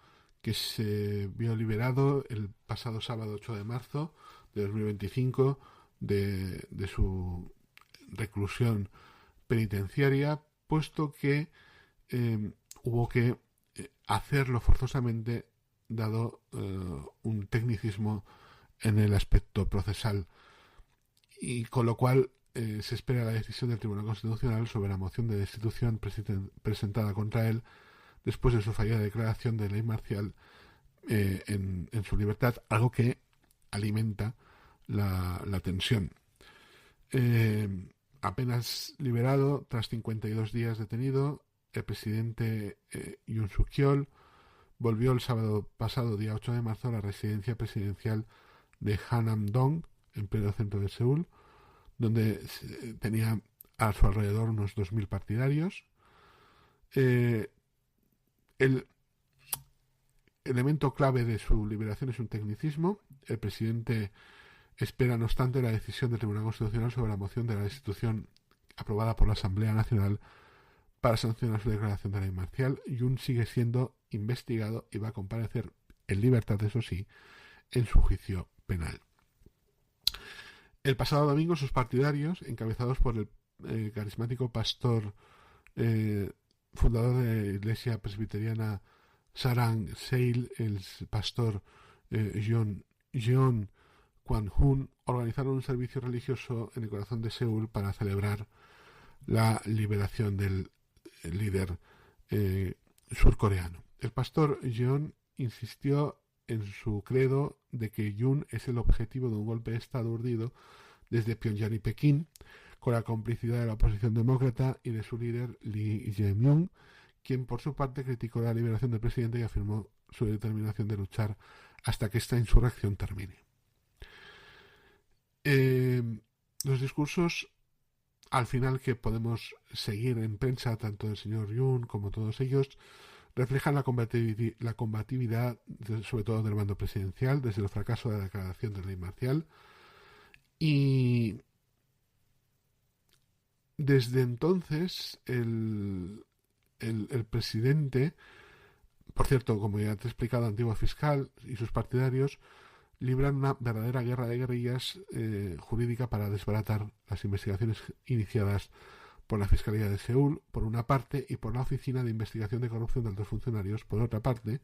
que se vio liberado el pasado sábado 8 de marzo de 2025 de su reclusión penitenciaria, puesto que hubo que hacerlo forzosamente, dado un tecnicismo en el aspecto procesal, y con lo cual se espera la decisión del Tribunal Constitucional sobre la moción de destitución presentada contra él después de su fallida declaración de ley marcial en su libertad, algo que alimenta la tensión. Apenas liberado, tras 52 días detenido, el presidente Yoon Suk-yeol volvió el sábado pasado, día 8 de marzo, a la residencia presidencial de Hanam-dong, en pleno centro de Seúl, donde tenía a su alrededor unos 2.000 partidarios. El elemento clave de su liberación es un tecnicismo. El presidente espera, no obstante, la decisión del Tribunal Constitucional sobre la moción de la destitución aprobada por la Asamblea Nacional para sancionar su declaración de ley marcial. Yoon sigue siendo investigado y va a comparecer en libertad, eso sí, en su juicio penal. El pasado domingo, sus partidarios, encabezados por el carismático pastor fundador de la iglesia presbiteriana Sarang Seil, el pastor Jeon Kwan-hun, organizaron un servicio religioso en el corazón de Seúl para celebrar la liberación del líder surcoreano. El pastor Jeon insistió en su credo de que Yoon es el objetivo de un golpe de Estado urdido desde Pyongyang y Pekín, con la complicidad de la oposición demócrata y de su líder Lee Jae-myung, quien por su parte criticó la liberación del presidente y afirmó su determinación de luchar hasta que esta insurrección termine. Los discursos al final que podemos seguir en prensa, tanto del señor Yoon como todos ellos, reflejan la combatividad sobre todo del mando presidencial desde el fracaso de la declaración de ley marcial, y desde entonces el presidente, por cierto, como ya te he explicado, antiguo fiscal, y sus partidarios libran una verdadera guerra de guerrillas jurídica para desbaratar las investigaciones iniciadas por la Fiscalía de Seúl, por una parte, y por la Oficina de Investigación de Corrupción de Altos Funcionarios, por otra parte,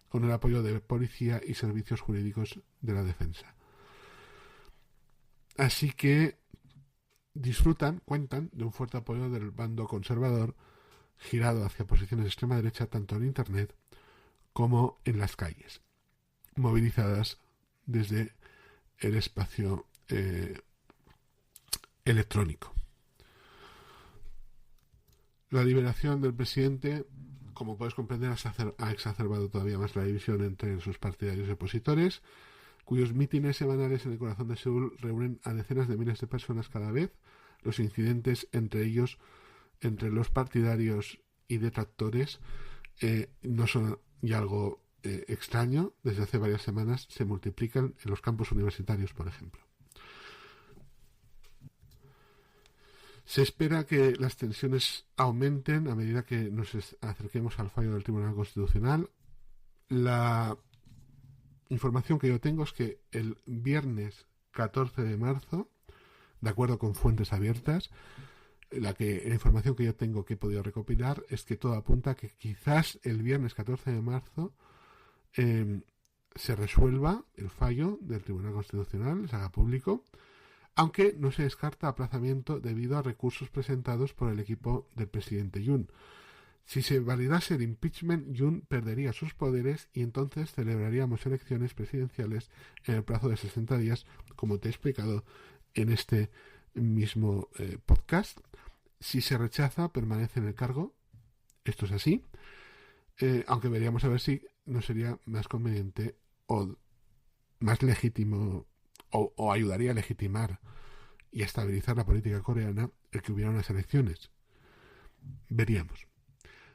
con el apoyo de policía y servicios jurídicos de la defensa. Así que cuentan de un fuerte apoyo del bando conservador, girado hacia posiciones de extrema derecha tanto en Internet como en las calles, movilizadas desde el espacio electrónico. La liberación del presidente, como puedes comprender, ha exacerbado todavía más la división entre sus partidarios y opositores, cuyos mítines semanales en el corazón de Seúl reúnen a decenas de miles de personas cada vez. Los incidentes entre ellos, entre los partidarios y detractores, no son ya algo extraño. Desde hace varias semanas se multiplican en los campus universitarios, por ejemplo. Se espera que las tensiones aumenten a medida que nos acerquemos al fallo del Tribunal Constitucional. La información que yo tengo es que el viernes 14 de marzo, de acuerdo con fuentes abiertas. La información que yo tengo que he podido recopilar es que todo apunta a que quizás el viernes 14 de marzo se resuelva el fallo del Tribunal Constitucional, se haga público, aunque no se descarta aplazamiento debido a recursos presentados por el equipo del presidente Yoon. Si se validase el impeachment, Yoon perdería sus poderes y entonces celebraríamos elecciones presidenciales en el plazo de 60 días, como te he explicado en este mismo podcast. Si se rechaza, permanece en el cargo. Esto es así. Aunque veríamos a ver si no sería más conveniente o más legítimo o ayudaría a legitimar y a estabilizar la política coreana el que hubiera unas elecciones. Veríamos.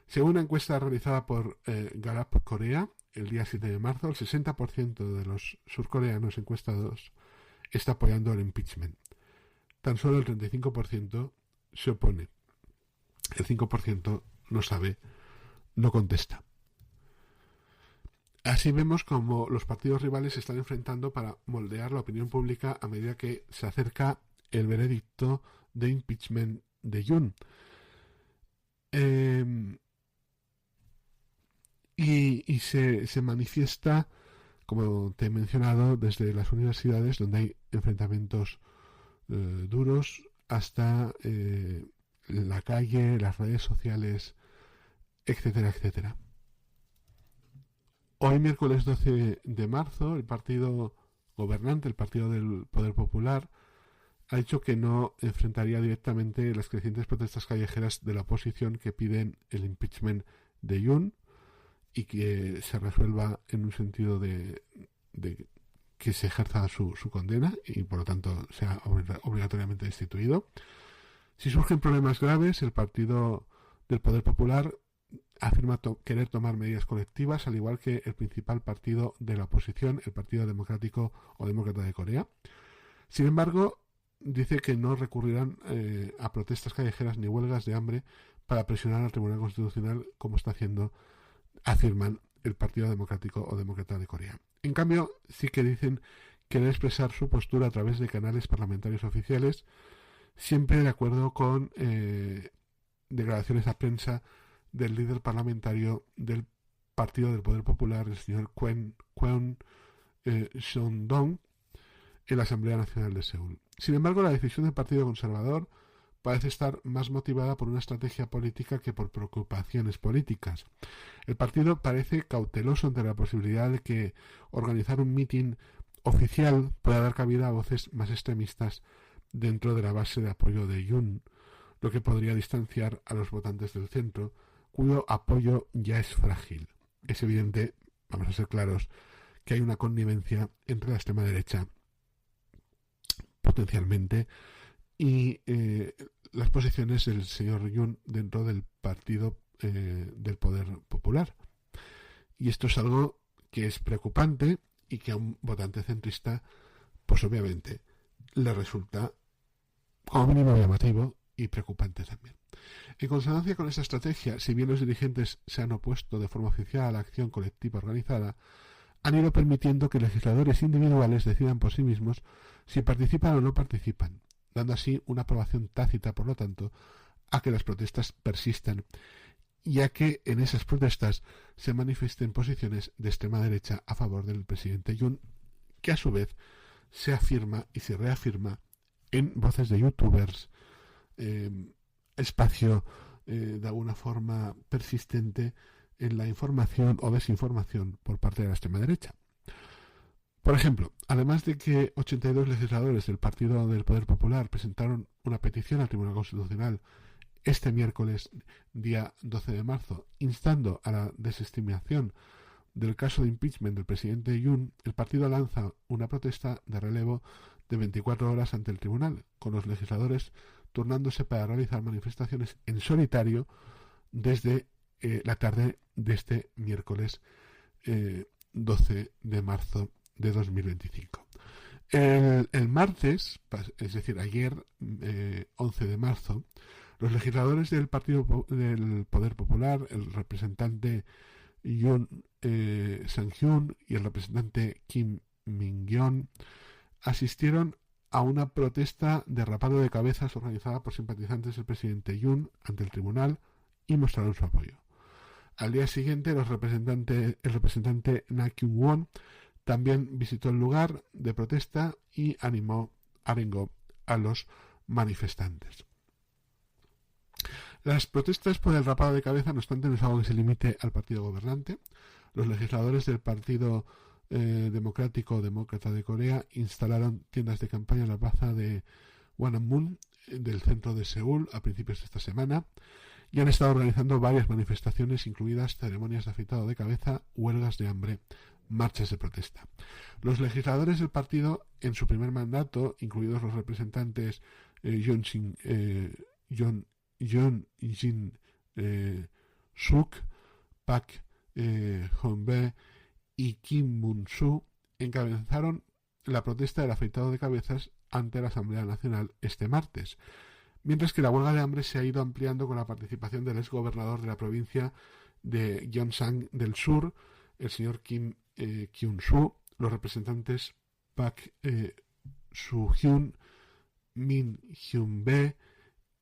Según una encuesta realizada por Gallup Corea, el día 7 de marzo, el 60% de los surcoreanos encuestados está apoyando el impeachment. Tan solo el 35% se opone. El 5% no sabe, no contesta. Así vemos como los partidos rivales se están enfrentando para moldear la opinión pública a medida que se acerca el veredicto de impeachment de Yoon. Y se manifiesta, como te he mencionado, desde las universidades, donde hay enfrentamientos duros, hasta la calle, las redes sociales, etcétera, etcétera. Hoy, miércoles 12 de marzo, el partido gobernante, el Partido del Poder Popular, ha dicho que no enfrentaría directamente las crecientes protestas callejeras de la oposición que piden el impeachment de Yoon y que se resuelva en un sentido de que se ejerza su condena y por lo tanto sea obligatoriamente destituido. Si surgen problemas graves, el Partido del Poder Popular afirma querer tomar medidas colectivas, al igual que el principal partido de la oposición, el Partido Democrático o Demócrata de Corea. Sin embargo, dice que no recurrirán a protestas callejeras ni huelgas de hambre para presionar al Tribunal Constitucional, como está haciendo, afirman, el Partido Democrático o Demócrata de Corea. En cambio, sí que dicen querer expresar su postura a través de canales parlamentarios oficiales, siempre de acuerdo con declaraciones a prensa del líder parlamentario del Partido del Poder Popular, el señor Kwon Seong-dong, en la Asamblea Nacional de Seúl. Sin embargo, la decisión del Partido Conservador parece estar más motivada por una estrategia política que por preocupaciones políticas. El partido parece cauteloso ante la posibilidad de que organizar un mitin oficial pueda dar cabida a voces más extremistas dentro de la base de apoyo de Yoon, lo que podría distanciar a los votantes del centro, cuyo apoyo ya es frágil. Es evidente, vamos a ser claros, que hay una connivencia entre la extrema derecha, potencialmente, y las posiciones del señor Yoon dentro del Partido del Poder Popular. Y esto es algo que es preocupante y que a un votante centrista, pues obviamente, le resulta como mínimo llamativo y preocupante también. En consonancia con esta estrategia, si bien los dirigentes se han opuesto de forma oficial a la acción colectiva organizada, han ido permitiendo que legisladores individuales decidan por sí mismos si participan o no participan, dando así una aprobación tácita, por lo tanto, a que las protestas persistan y a que en esas protestas se manifiesten posiciones de extrema derecha a favor del presidente Yoon, que a su vez se afirma y se reafirma en voces de youtubers, espacio de alguna forma persistente en la información o desinformación por parte de la extrema derecha. Por ejemplo, además de que 82 legisladores del Partido del Poder Popular presentaron una petición al Tribunal Constitucional este miércoles, día 12 de marzo, instando a la desestimación del caso de impeachment del presidente Yoon, el partido lanza una protesta de relevo de 24 horas ante el tribunal, con los legisladores turnándose para realizar manifestaciones en solitario desde la tarde de este miércoles 12 de marzo de 2025. El martes, es decir, ayer, 11 de marzo, los legisladores del Partido del Poder Popular, el representante Yoon Sang-hyun y el representante Kim Min-gyeon, asistieron a una protesta de rapado de cabezas organizada por simpatizantes del presidente Yoon ante el tribunal y mostraron su apoyo. Al día siguiente, el representante Na Kyung-won también visitó el lugar de protesta y arengó a los manifestantes. Las protestas por el rapado de cabeza, no obstante, no es algo que se limite al partido gobernante. Los legisladores del Partido Demócrata de Corea instalaron tiendas de campaña en la plaza de Gwanghwamun del centro de Seúl a principios de esta semana y han estado organizando varias manifestaciones, incluidas ceremonias de afeitado de cabeza, huelgas de hambre, marchas de protesta. Los legisladores del partido, en su primer mandato, incluidos los representantes Yoon Jin-suk, Park Hong-bae y Kim Moon-soo, encabezaron la protesta del afeitado de cabezas ante la Asamblea Nacional este martes, mientras que la huelga de hambre se ha ido ampliando con la participación del exgobernador de la provincia de Gyeongsang del Sur, el señor Kim Kyung-soo, los representantes Park Soo-hyun, Min Hyun-bae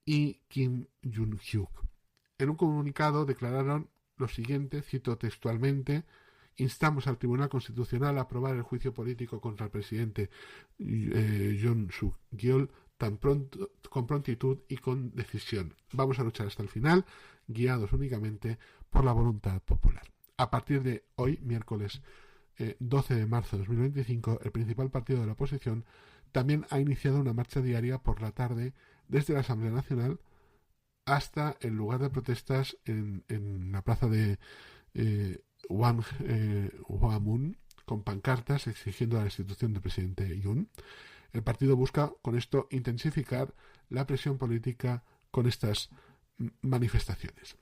y Kim Jun-hyuk. En un comunicado declararon lo siguiente, cito textualmente: instamos al Tribunal Constitucional a aprobar el juicio político contra el presidente Yoon Suk-yeol con prontitud y con decisión. Vamos a luchar hasta el final, guiados únicamente por la voluntad popular. A partir de hoy, miércoles 12 de marzo de 2025, el principal partido de la oposición también ha iniciado una marcha diaria por la tarde desde la Asamblea Nacional hasta el lugar de protestas en la plaza de Gwanghwamun, con pancartas exigiendo la destitución del presidente Yoon. El partido busca con esto intensificar la presión política con estas manifestaciones.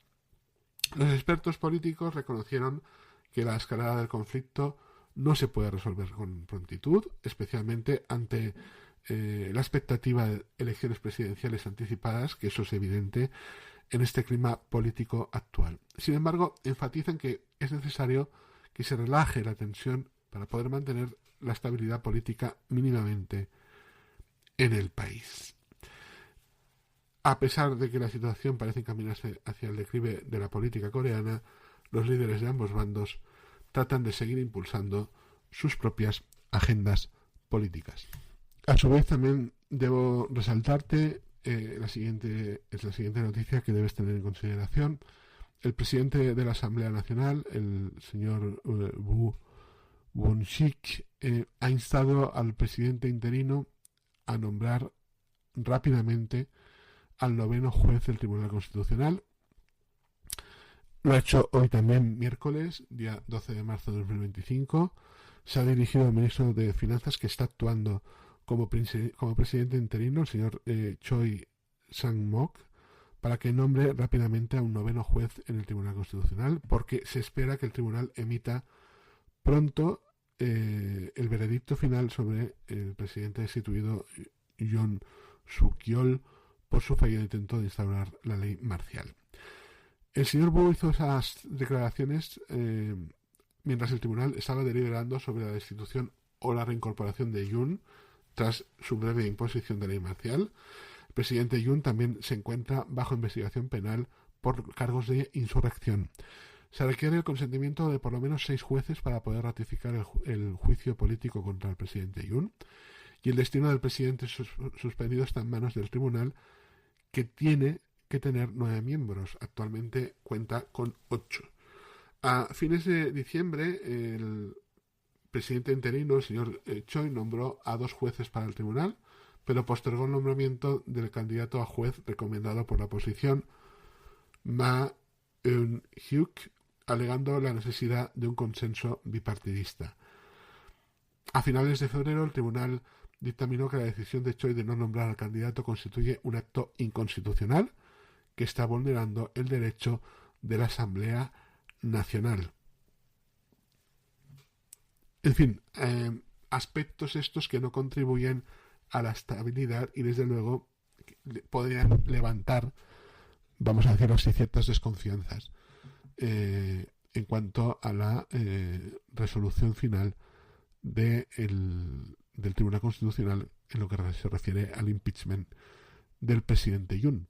Los expertos políticos reconocieron que la escalada del conflicto no se puede resolver con prontitud, especialmente ante la expectativa de elecciones presidenciales anticipadas, que eso es evidente en este clima político actual. Sin embargo, enfatizan que es necesario que se relaje la tensión para poder mantener la estabilidad política mínimamente en el país. A pesar de que la situación parece encaminarse hacia el declive de la política coreana, los líderes de ambos bandos tratan de seguir impulsando sus propias agendas políticas. A su vez, también debo resaltarte la siguiente noticia que debes tener en consideración. El presidente de la Asamblea Nacional, el señor Woo Won-sik, ha instado al presidente interino a nombrar rápidamente al 9º juez del Tribunal Constitucional. Lo ha hecho hoy también, miércoles, día 12 de marzo de 2025. Se ha dirigido al ministro de Finanzas, que está actuando como presidente interino, el señor Choi Sang-mok, para que nombre rápidamente a un 9º juez en el Tribunal Constitucional, porque se espera que el tribunal emita pronto el veredicto final sobre el presidente destituido Yoon Suk-yeol por su fallido intento de instaurar la ley marcial. El señor Wu hizo esas declaraciones mientras el tribunal estaba deliberando sobre la destitución o la reincorporación de Yoon tras su breve imposición de ley marcial. El presidente Yoon también se encuentra bajo investigación penal por cargos de insurrección. Se requiere el consentimiento de por lo menos 6 jueces para poder ratificar el juicio político contra el presidente Yoon, y el destino del presidente suspendido está en manos del tribunal, que tiene que tener 9 miembros. Actualmente cuenta con 8. A fines de diciembre, el presidente interino, el señor Choi, nombró a 2 jueces para el tribunal, pero postergó el nombramiento del candidato a juez recomendado por la oposición, Ma Eun-hyuk, alegando la necesidad de un consenso bipartidista. A finales de febrero, el tribunal dictaminó que la decisión de Choi de no nombrar al candidato constituye un acto inconstitucional que está vulnerando el derecho de la Asamblea Nacional. En fin, aspectos estos que no contribuyen a la estabilidad y desde luego podrían levantar, vamos a decirlo así, ciertas desconfianzas en cuanto a la resolución final del del Tribunal Constitucional en lo que se refiere al impeachment del presidente Yoon.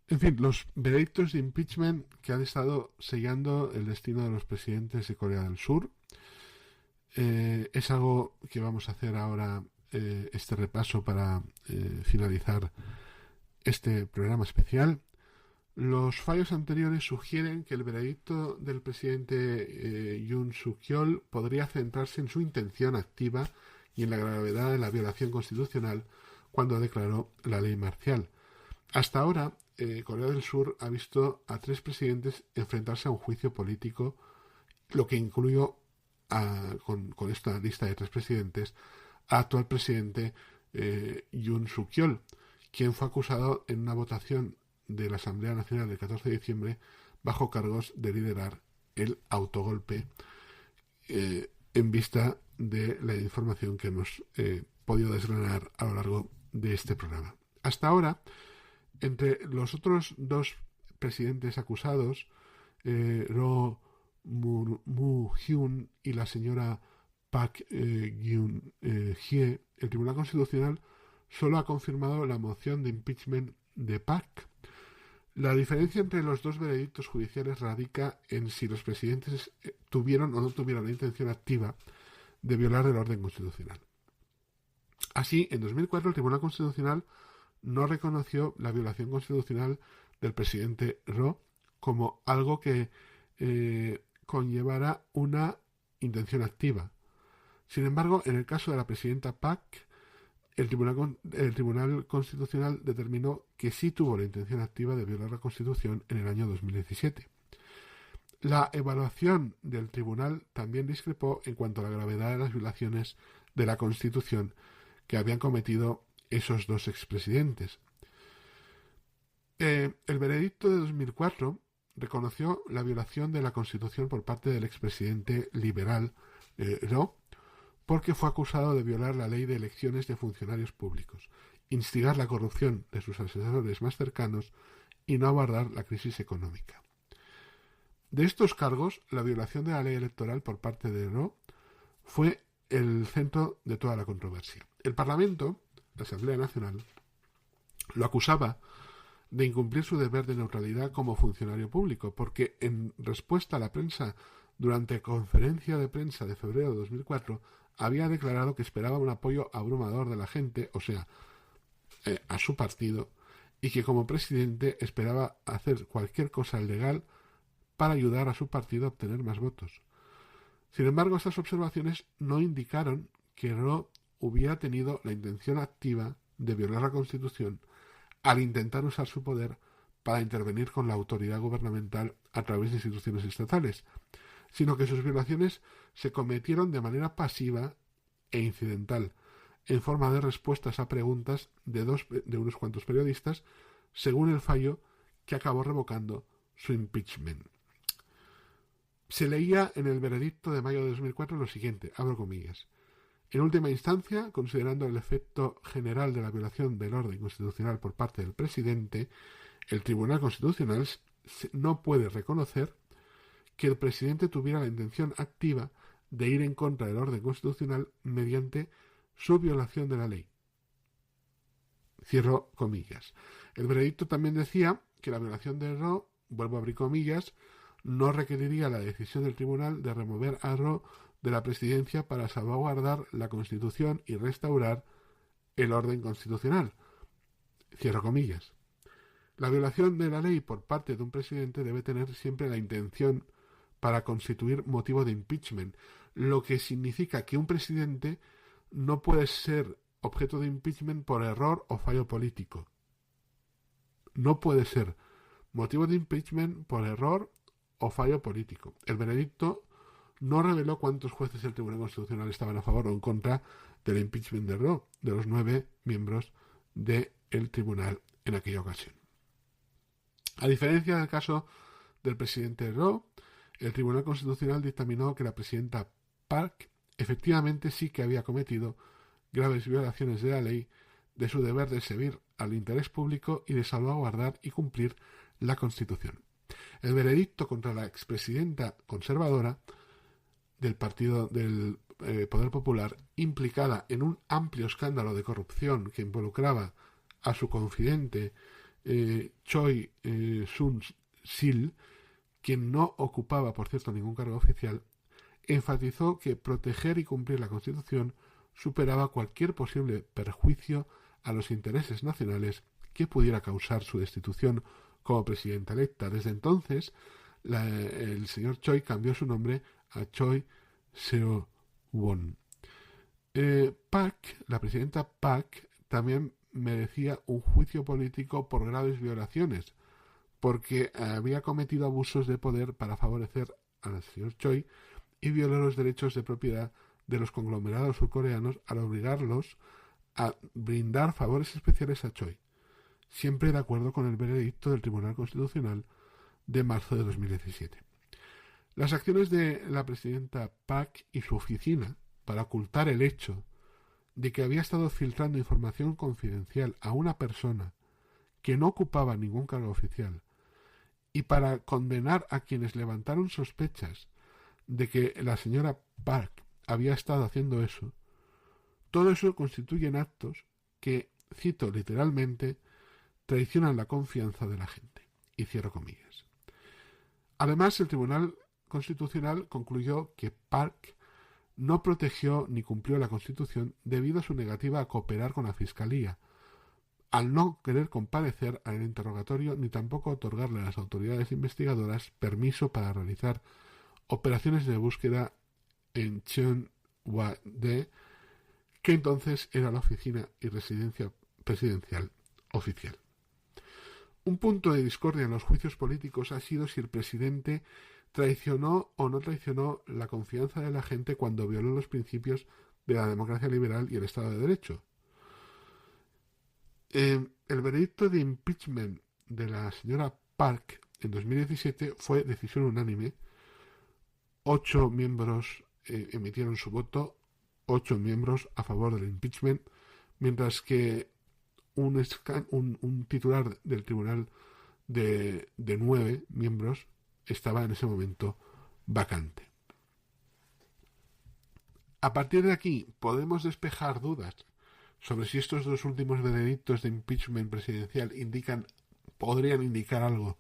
En fin, los veredictos de impeachment que han estado sellando el destino de los presidentes de Corea del Sur es algo que vamos a hacer ahora, este repaso para finalizar este programa especial. Los fallos anteriores sugieren que el veredicto del presidente Yoon Suk-yeol podría centrarse en su intención activa y en la gravedad de la violación constitucional cuando declaró la ley marcial. Hasta ahora, Corea del Sur ha visto a 3 presidentes enfrentarse a un juicio político, lo que incluyó con esta lista de 3 presidentes al actual presidente Yoon Suk-yeol, quien fue acusado en una votación de la Asamblea Nacional del 14 de diciembre bajo cargos de liderar el autogolpe, en vista de la información que hemos podido desgranar a lo largo de este programa. Hasta ahora, entre los otros 2 presidentes acusados, Roh Moo-hyun y la señora Park Geun-hye, el Tribunal Constitucional solo ha confirmado la moción de impeachment de Park. La diferencia entre los 2 veredictos judiciales radica en si los presidentes tuvieron o no tuvieron la intención activa de violar el orden constitucional. Así, en 2004 el Tribunal Constitucional no reconoció la violación constitucional del presidente Roh como algo que conllevara una intención activa. Sin embargo, en el caso de la presidenta Park, el Tribunal Constitucional determinó que sí tuvo la intención activa de violar la Constitución en el año 2017. La evaluación del tribunal también discrepó en cuanto a la gravedad de las violaciones de la Constitución que habían cometido esos 2 expresidentes. El veredicto de 2004 reconoció la violación de la Constitución por parte del expresidente liberal Roh, porque fue acusado de violar la ley de elecciones de funcionarios públicos, instigar la corrupción de sus asesores más cercanos y no abordar la crisis económica. De estos cargos, la violación de la ley electoral por parte de Roh fue el centro de toda la controversia. El Parlamento, la Asamblea Nacional, lo acusaba de incumplir su deber de neutralidad como funcionario público, porque en respuesta a la prensa durante conferencia de prensa de febrero de 2004 había declarado que esperaba un apoyo abrumador de la gente, o sea, a su partido, y que como presidente esperaba hacer cualquier cosa legal para ayudar a su partido a obtener más votos. Sin embargo, estas observaciones no indicaron que Roh hubiera tenido la intención activa de violar la Constitución al intentar usar su poder para intervenir con la autoridad gubernamental a través de instituciones estatales, sino que sus violaciones se cometieron de manera pasiva e incidental, en forma de respuestas a preguntas de unos cuantos periodistas, según el fallo que acabó revocando su impeachment. Se leía en el veredicto de mayo de 2004 lo siguiente, abro comillas: en última instancia, considerando el efecto general de la violación del orden constitucional por parte del presidente, el Tribunal Constitucional no puede reconocer que el presidente tuviera la intención activa de ir en contra del orden constitucional mediante su violación de la ley. Cierro comillas. El veredicto también decía que la violación de Roh, vuelvo a abrir comillas, no requeriría la decisión del tribunal de remover a Roh de la presidencia para salvaguardar la Constitución y restaurar el orden constitucional. Cierro comillas. La violación de la ley por parte de un presidente debe tener siempre la intención para constituir motivo de impeachment, lo que significa que un presidente no puede ser objeto de impeachment por error o fallo político. No puede ser motivo de impeachment por error o fallo político. El veredicto no reveló cuántos jueces del Tribunal Constitucional estaban a favor o en contra del impeachment de Roh, de los 9 miembros del tribunal en aquella ocasión. A diferencia del caso del presidente Roh, el Tribunal Constitucional dictaminó que la presidenta Park efectivamente sí que había cometido graves violaciones de la ley, de su deber de servir al interés público y de salvaguardar y cumplir la Constitución. El veredicto contra la expresidenta conservadora del partido del Poder Popular, implicada en un amplio escándalo de corrupción que involucraba a su confidente Choi Soon-sil, quien no ocupaba, por cierto, ningún cargo oficial, enfatizó que proteger y cumplir la Constitución superaba cualquier posible perjuicio a los intereses nacionales que pudiera causar su destitución como presidenta electa. Desde entonces, el señor Choi cambió su nombre a Choi Seo-won. La presidenta Park, también merecía un juicio político por graves violaciones, porque había cometido abusos de poder para favorecer al señor Choi y violó los derechos de propiedad de los conglomerados surcoreanos al obligarlos a brindar favores especiales a Choi, siempre de acuerdo con el veredicto del Tribunal Constitucional de marzo de 2017. Las acciones de la presidenta Park y su oficina para ocultar el hecho de que había estado filtrando información confidencial a una persona que no ocupaba ningún cargo oficial y para condenar a quienes levantaron sospechas de que la señora Park había estado haciendo eso, todo eso constituyen actos que, cito literalmente, traicionan la confianza de la gente. Y cierro comillas. Además, el Tribunal Constitucional concluyó que Park no protegió ni cumplió la Constitución debido a su negativa a cooperar con la Fiscalía, al no querer comparecer al interrogatorio ni tampoco otorgarle a las autoridades investigadoras permiso para realizar operaciones de búsqueda en Cheonhwa-dae, que entonces era la oficina y residencia presidencial oficial. Un punto de discordia en los juicios políticos ha sido si el presidente traicionó o no traicionó la confianza de la gente cuando violó los principios de la democracia liberal y el Estado de Derecho. El veredicto de impeachment de la señora Park en 2017 fue decisión unánime. 8 miembros emitieron su voto, 8 miembros a favor del impeachment, mientras que un titular del tribunal de 9 miembros estaba en ese momento vacante. A partir de aquí podemos despejar dudas sobre si estos dos últimos veredictos de impeachment presidencial podrían indicar algo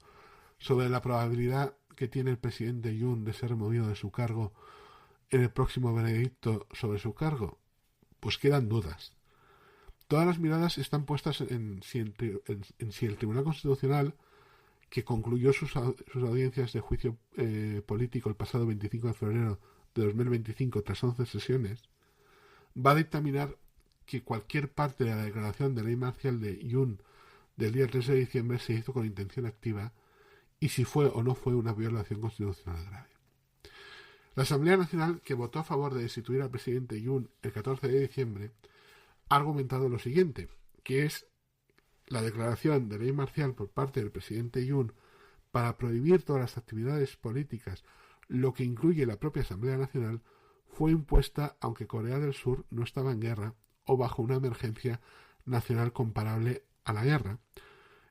sobre la probabilidad que tiene el presidente Yoon de ser removido de su cargo en el próximo veredicto sobre su cargo. Pues quedan dudas. Todas las miradas están puestas en si el Tribunal Constitucional, que concluyó sus audiencias de juicio político el pasado 25 de febrero de 2025 tras 11 sesiones, va a dictaminar que cualquier parte de la declaración de ley marcial de Yoon del día 3 de diciembre se hizo con intención activa y si fue o no fue una violación constitucional grave. La Asamblea Nacional, que votó a favor de destituir al presidente Yoon el 14 de diciembre, ha argumentado lo siguiente, que es la declaración de ley marcial por parte del presidente Yoon para prohibir todas las actividades políticas, lo que incluye la propia Asamblea Nacional, fue impuesta aunque Corea del Sur no estaba en guerra o bajo una emergencia nacional comparable a la guerra.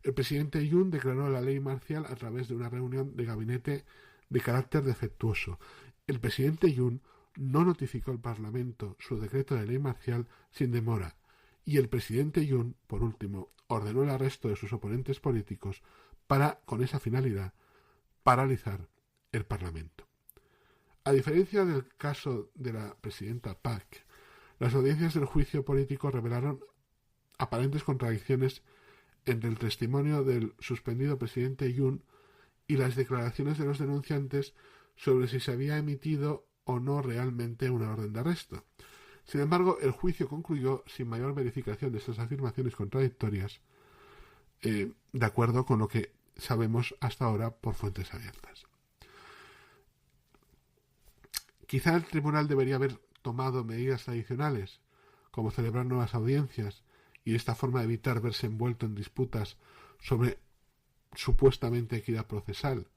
El presidente Yoon declaró la ley marcial a través de una reunión de gabinete de carácter defectuoso. El presidente Yoon no notificó al Parlamento su decreto de ley marcial sin demora, y el presidente Yoon, por último, ordenó el arresto de sus oponentes políticos para, con esa finalidad, paralizar el Parlamento. A diferencia del caso de la presidenta Park, las audiencias del juicio político revelaron aparentes contradicciones entre el testimonio del suspendido presidente Yoon y las declaraciones de los denunciantes sobre si se había emitido o no realmente una orden de arresto. Sin embargo, el juicio concluyó sin mayor verificación de estas afirmaciones contradictorias, de acuerdo con lo que sabemos hasta ahora por fuentes abiertas. Quizá el tribunal debería haber tomado medidas adicionales, como celebrar nuevas audiencias y de esta forma evitar verse envuelto en disputas sobre supuestamente equidad procesal.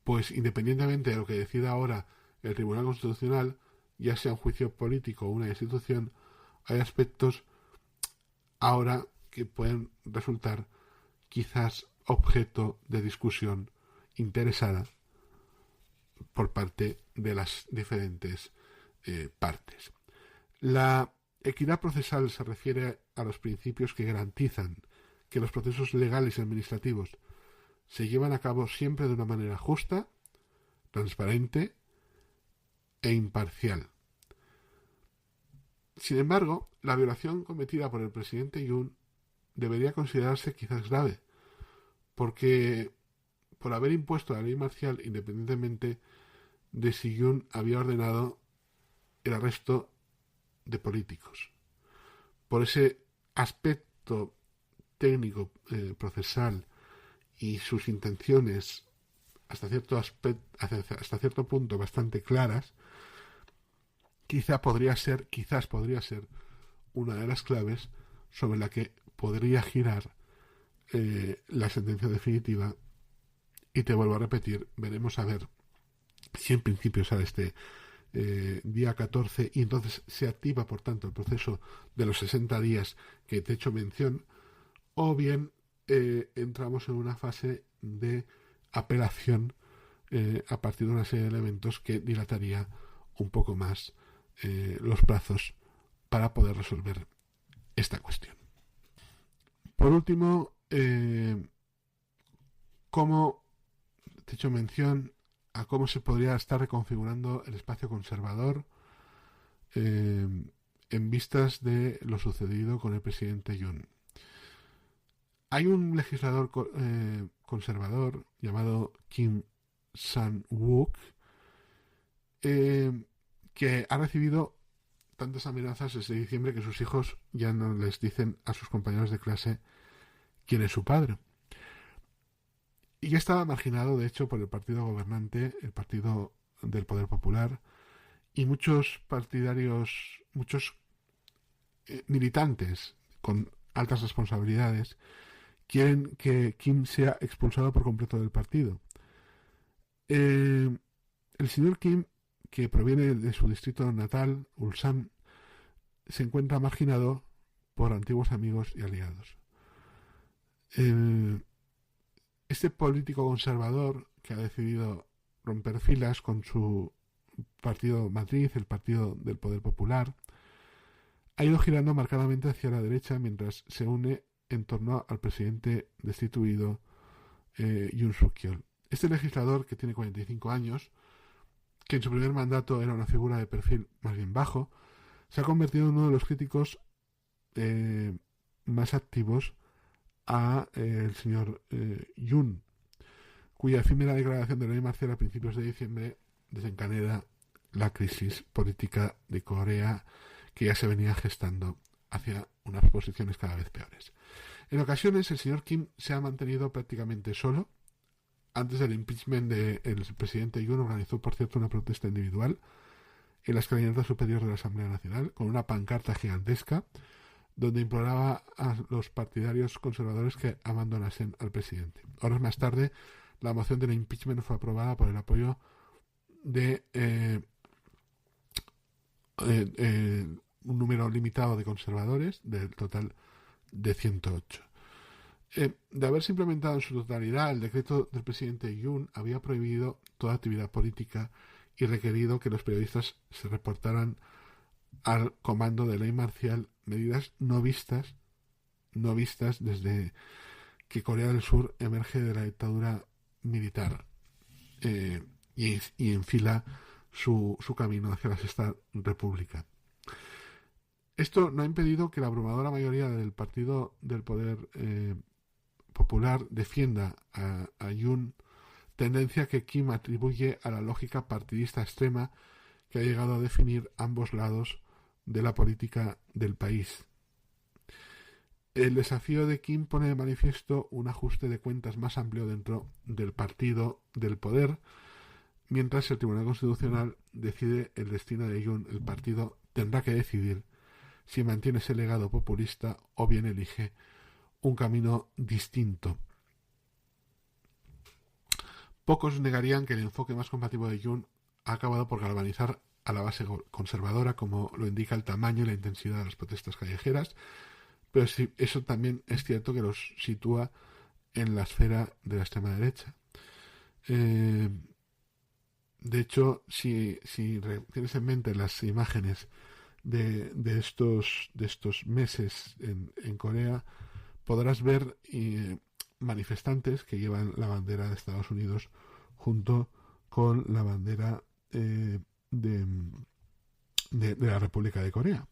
Pues independientemente de lo que decida ahora el Tribunal Constitucional, ya sea un juicio político o una institución, hay aspectos ahora que pueden resultar quizás objeto de discusión interesada por parte de las diferentes partes. La equidad procesal se refiere a los principios que garantizan que los procesos legales y administrativos se llevan a cabo siempre de una manera justa, transparente e imparcial. Sin embargo, la violación cometida por el presidente Yoon debería considerarse quizás grave, porque por haber impuesto la ley marcial independientemente de si Yoon había ordenado el arresto de políticos. Por ese aspecto técnico, procesal y sus intenciones hasta cierto punto bastante claras, quizás podría ser una de las claves sobre la que podría girar la sentencia definitiva. Y te vuelvo a repetir, veremos a ver si en principio sale este día 14 y entonces se activa por tanto el proceso de los 60 días que te he hecho mención, o bien entramos en una fase de apelación a partir de una serie de elementos que dilataría un poco más los plazos para poder resolver esta cuestión. Por último, como te he hecho mención a cómo se podría estar reconfigurando el espacio conservador en vistas de lo sucedido con el presidente Yoon. Hay un legislador conservador llamado Kim Sang-wook que ha recibido tantas amenazas desde diciembre que sus hijos ya no les dicen a sus compañeros de clase quién es su padre. Y ya estaba marginado, de hecho, por el partido gobernante, el Partido del Poder Popular, y muchos partidarios, muchos militantes con altas responsabilidades quieren que Kim sea expulsado por completo del partido. El señor Kim, que proviene de su distrito natal, Ulsan, se encuentra marginado por antiguos amigos y aliados. Este político conservador que ha decidido romper filas con su partido matriz, el Partido del Poder Popular, ha ido girando marcadamente hacia la derecha mientras se une en torno al presidente destituido Yoon Suk-yeol. Este legislador, que tiene 45 años, que en su primer mandato era una figura de perfil más bien bajo, se ha convertido en uno de los críticos más activos a el señor Yoon, cuya efímera declaración de ley marcial a principios de diciembre desencadena la crisis política de Corea, que ya se venía gestando hacia unas posiciones cada vez peores. En ocasiones el señor Kim se ha mantenido prácticamente solo. Antes del impeachment del presidente Yoon organizó, por cierto, una protesta individual en la escalinata superior de la Asamblea Nacional con una pancarta gigantesca donde imploraba a los partidarios conservadores que abandonasen al presidente. Horas más tarde, la moción del impeachment fue aprobada por el apoyo de un número limitado de conservadores, del total de 108. De haberse implementado en su totalidad, el decreto del presidente Yoon había prohibido toda actividad política y requerido que los periodistas se reportaran al comando de ley marcial, medidas no vistas desde que Corea del Sur emerge de la dictadura militar y enfila su camino hacia la Sexta República. Esto no ha impedido que la abrumadora mayoría del Partido del Poder Popular defienda a Yoon, tendencia que Kim atribuye a la lógica partidista extrema que ha llegado a definir ambos lados de la política del país. El desafío de Kim pone de manifiesto un ajuste de cuentas más amplio dentro del partido del poder, mientras el Tribunal Constitucional decide el destino de Yoon. El partido tendrá que decidir si mantiene ese legado populista o bien elige un camino distinto. Pocos negarían que el enfoque más combativo de Yoon ha acabado por galvanizar a la base conservadora, como lo indica el tamaño y la intensidad de las protestas callejeras, pero sí, eso también es cierto que los sitúa en la esfera de la extrema derecha. De hecho, si tienes en mente las imágenes de estos meses en Corea, podrás ver manifestantes que llevan la bandera de Estados Unidos junto con la bandera de, de la República de Corea.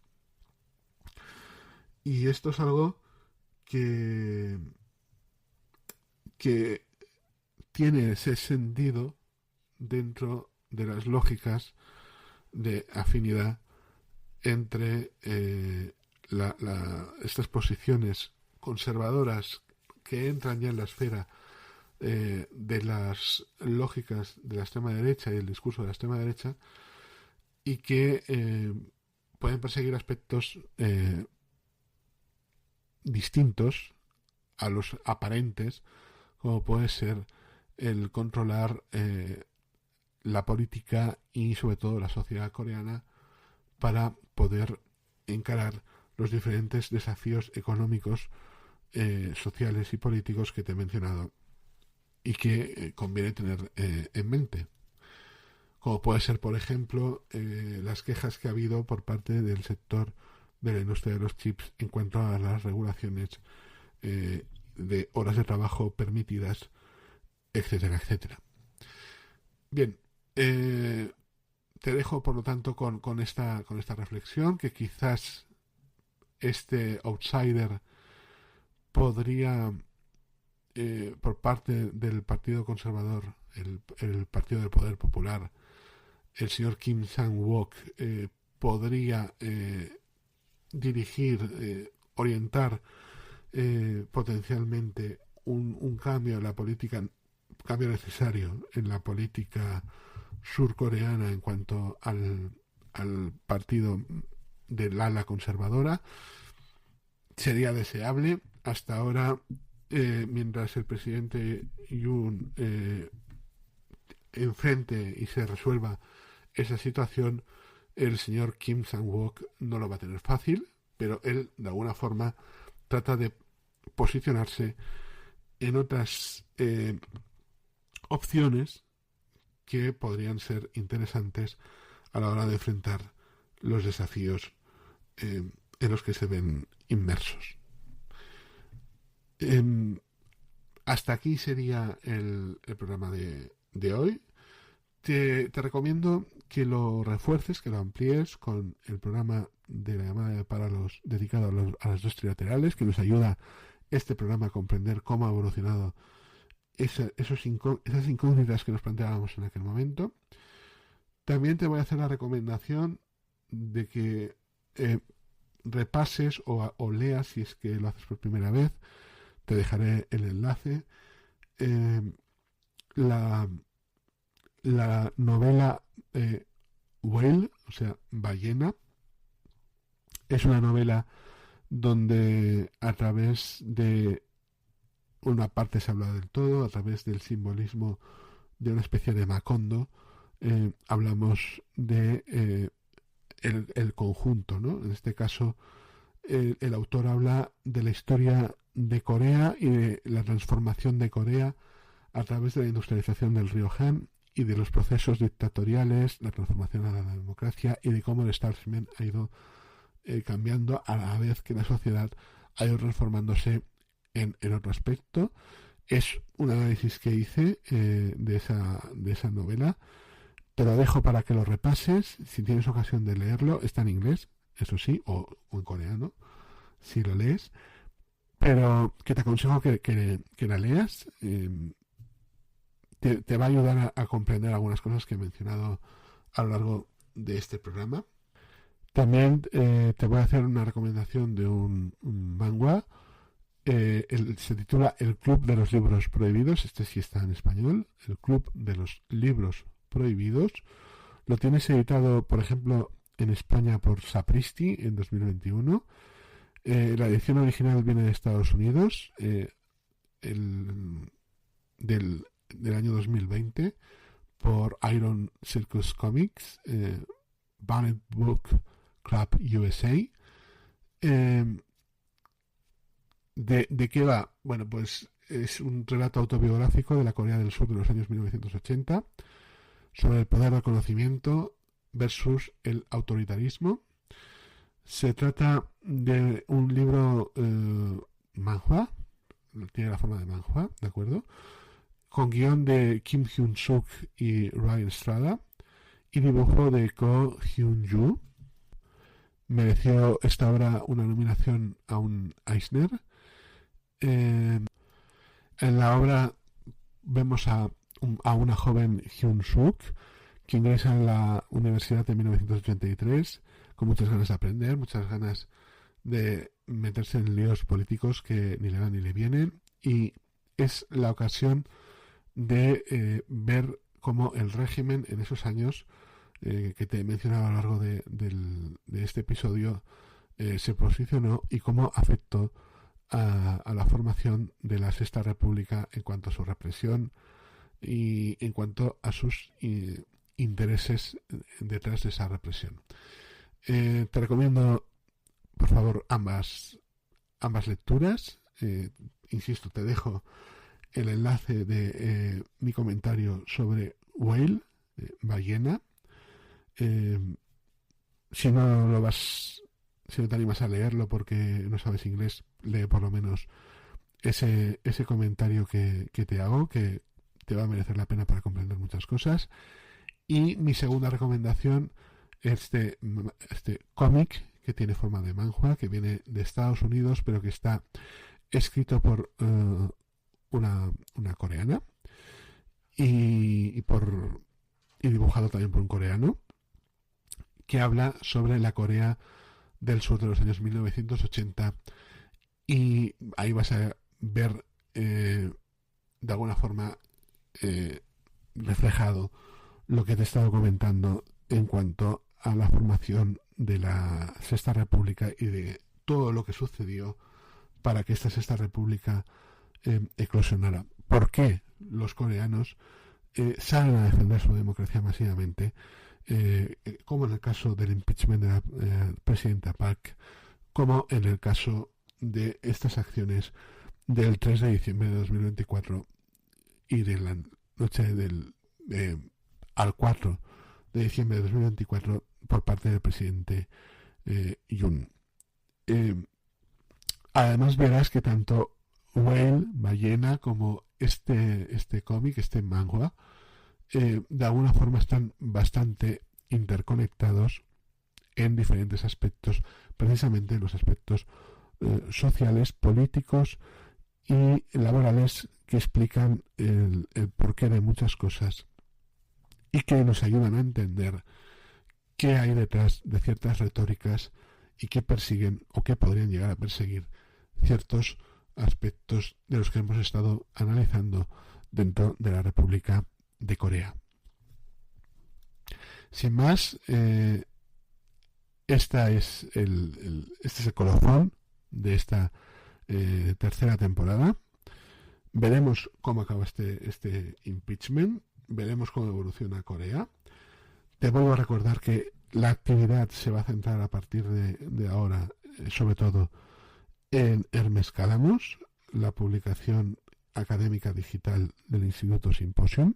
Y esto es algo que, que tiene ese sentido dentro de las lógicas de afinidad entre estas posiciones conservadoras que entran ya en la esfera de las lógicas de la extrema derecha y el discurso de la extrema derecha, y que pueden perseguir aspectos distintos a los aparentes, como puede ser el controlar la política y sobre todo la sociedad coreana para poder encarar los diferentes desafíos económicos, sociales y políticos que te he mencionado y que conviene tener en mente. Como puede ser, por ejemplo, las quejas que ha habido por parte del sector de la industria de los chips en cuanto a las regulaciones de horas de trabajo permitidas, etcétera, etcétera. Bien, te dejo, por lo tanto, con esta reflexión, que quizás este outsider podría, por parte del Partido Conservador, el Partido del Poder Popular, el señor Kim Sang-wook, podría dirigir, orientar potencialmente un cambio en la política, cambio necesario en la política surcoreana en cuanto al partido del ala conservadora. Sería deseable. Hasta ahora, mientras el presidente Yoon enfrente y se resuelva esa situación, el señor Kim Sang-wook no lo va a tener fácil, pero él de alguna forma trata de posicionarse en otras opciones que podrían ser interesantes a la hora de enfrentar los desafíos en los que se ven inmersos. Hasta aquí sería el programa de hoy. Te recomiendo que lo refuerces, que lo amplíes con el programa de la llamada de Paralos dedicado a las dos trilaterales, que nos ayuda este programa a comprender cómo ha evolucionado esas incógnitas que nos planteábamos en aquel momento. También te voy a hacer la recomendación de que repases o leas, si es que lo haces por primera vez, te dejaré el enlace, la novela Whale, o sea, ballena. Es una novela donde a través de una parte se habla del todo, a través del simbolismo de una especie de Macondo, hablamos de el conjunto, ¿no? En este caso, el autor habla de la historia de Corea y de la transformación de Corea a través de la industrialización del río Han y de los procesos dictatoriales, la transformación a la democracia y de cómo el establishment ha ido cambiando a la vez que la sociedad ha ido transformándose en otro aspecto. Es un análisis que hice de esa novela. Te lo dejo para que lo repases. Si tienes ocasión de leerlo, está en inglés, eso sí, o en coreano, si lo lees. Pero que te aconsejo que la leas. Te va a ayudar a comprender algunas cosas que he mencionado a lo largo de este programa. También te voy a hacer una recomendación de un manga. Se titula El Club de los Libros Prohibidos. Este sí está en español. El Club de los Libros Prohibidos. Lo tienes editado, por ejemplo, en España por Sapristi en 2021. La edición original viene de Estados Unidos, del año 2020, por Iron Circus Comics, Banned Book Club USA. ¿De qué va? Bueno, pues es un relato autobiográfico de la Corea del Sur de los años 1980. sobre el poder del conocimiento versus el autoritarismo. Se trata de un libro manhwa, tiene la forma de manhwa, ¿de acuerdo? Con guión de Kim Hyun-suk y Ryan Strada y dibujo de Ko Hyun-ju. Mereció esta obra una nominación a un Eisner. En la obra vemos a una joven Hyun-suk que ingresa en la universidad en 1983 con muchas ganas de aprender, muchas ganas de meterse en líos políticos que ni le van ni le vienen, y es la ocasión de ver cómo el régimen en esos años que te he mencionado a lo largo de este episodio se posicionó y cómo afectó a la formación de la Sexta República en cuanto a su represión y en cuanto a sus intereses detrás de esa represión. Te recomiendo, por favor, ambas lecturas. Insisto, te dejo el enlace de mi comentario sobre Whale, ballena. Si no te animas a leerlo porque no sabes inglés, lee por lo menos ese comentario que te hago, que te va a merecer la pena para comprender muchas cosas. Y mi segunda recomendación es este cómic que tiene forma de manhwa, que viene de Estados Unidos, pero que está escrito por una coreana y dibujado también por un coreano, que habla sobre la Corea del Sur de los años 1980, y ahí vas a ver de alguna forma reflejado lo que te he estado comentando en cuanto a la formación de la Sexta República y de todo lo que sucedió para que esta Sexta República eclosionara. ¿Por qué los coreanos salen a defender su democracia masivamente? Como en el caso del impeachment de la presidenta Park, como en el caso de estas acciones del 3 de diciembre de 2024 y de la noche al 4 de diciembre de 2024 por parte del presidente Yoon. Además verás que tanto Whale, ballena, como este cómic, este manhwa, de alguna forma están bastante interconectados en diferentes aspectos, precisamente en los aspectos sociales, políticos y laborales, que explican el porqué de muchas cosas y que nos ayudan a entender qué hay detrás de ciertas retóricas y qué persiguen o qué podrían llegar a perseguir ciertos aspectos de los que hemos estado analizando dentro de la República de Corea. Sin más, este es el colofón de esta tercera temporada. Veremos cómo acaba este impeachment, veremos cómo evoluciona Corea. Te vuelvo a recordar que la actividad se va a centrar a partir de ahora, sobre todo, en Hermes Calamus, la publicación académica digital del Instituto Symposium.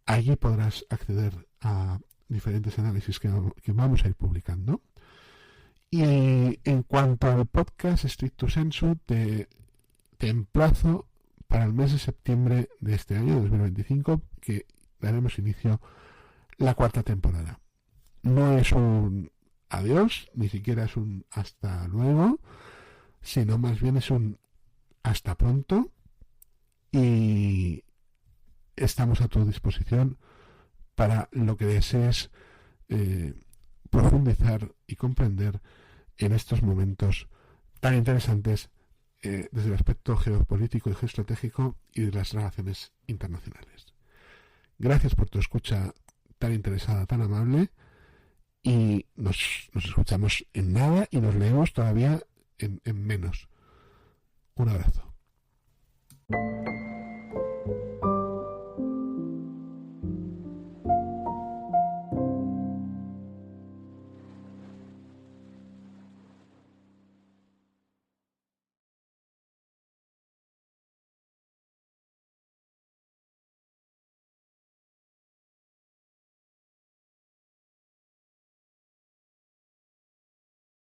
Allí podrás acceder a diferentes análisis que vamos a ir publicando. Y en cuanto al podcast Stricto Sensu, te emplazo para el mes de septiembre de este año, 2025, que daremos inicio la cuarta temporada. No es un adiós, ni siquiera es un hasta luego, sino más bien es un hasta pronto, y estamos a tu disposición para lo que desees profundizar y comprender en estos momentos tan interesantes desde el aspecto geopolítico y geoestratégico y de las relaciones internacionales. Gracias por tu escucha tan interesada, tan amable, y nos escuchamos en nada y nos leemos todavía en menos. Un abrazo.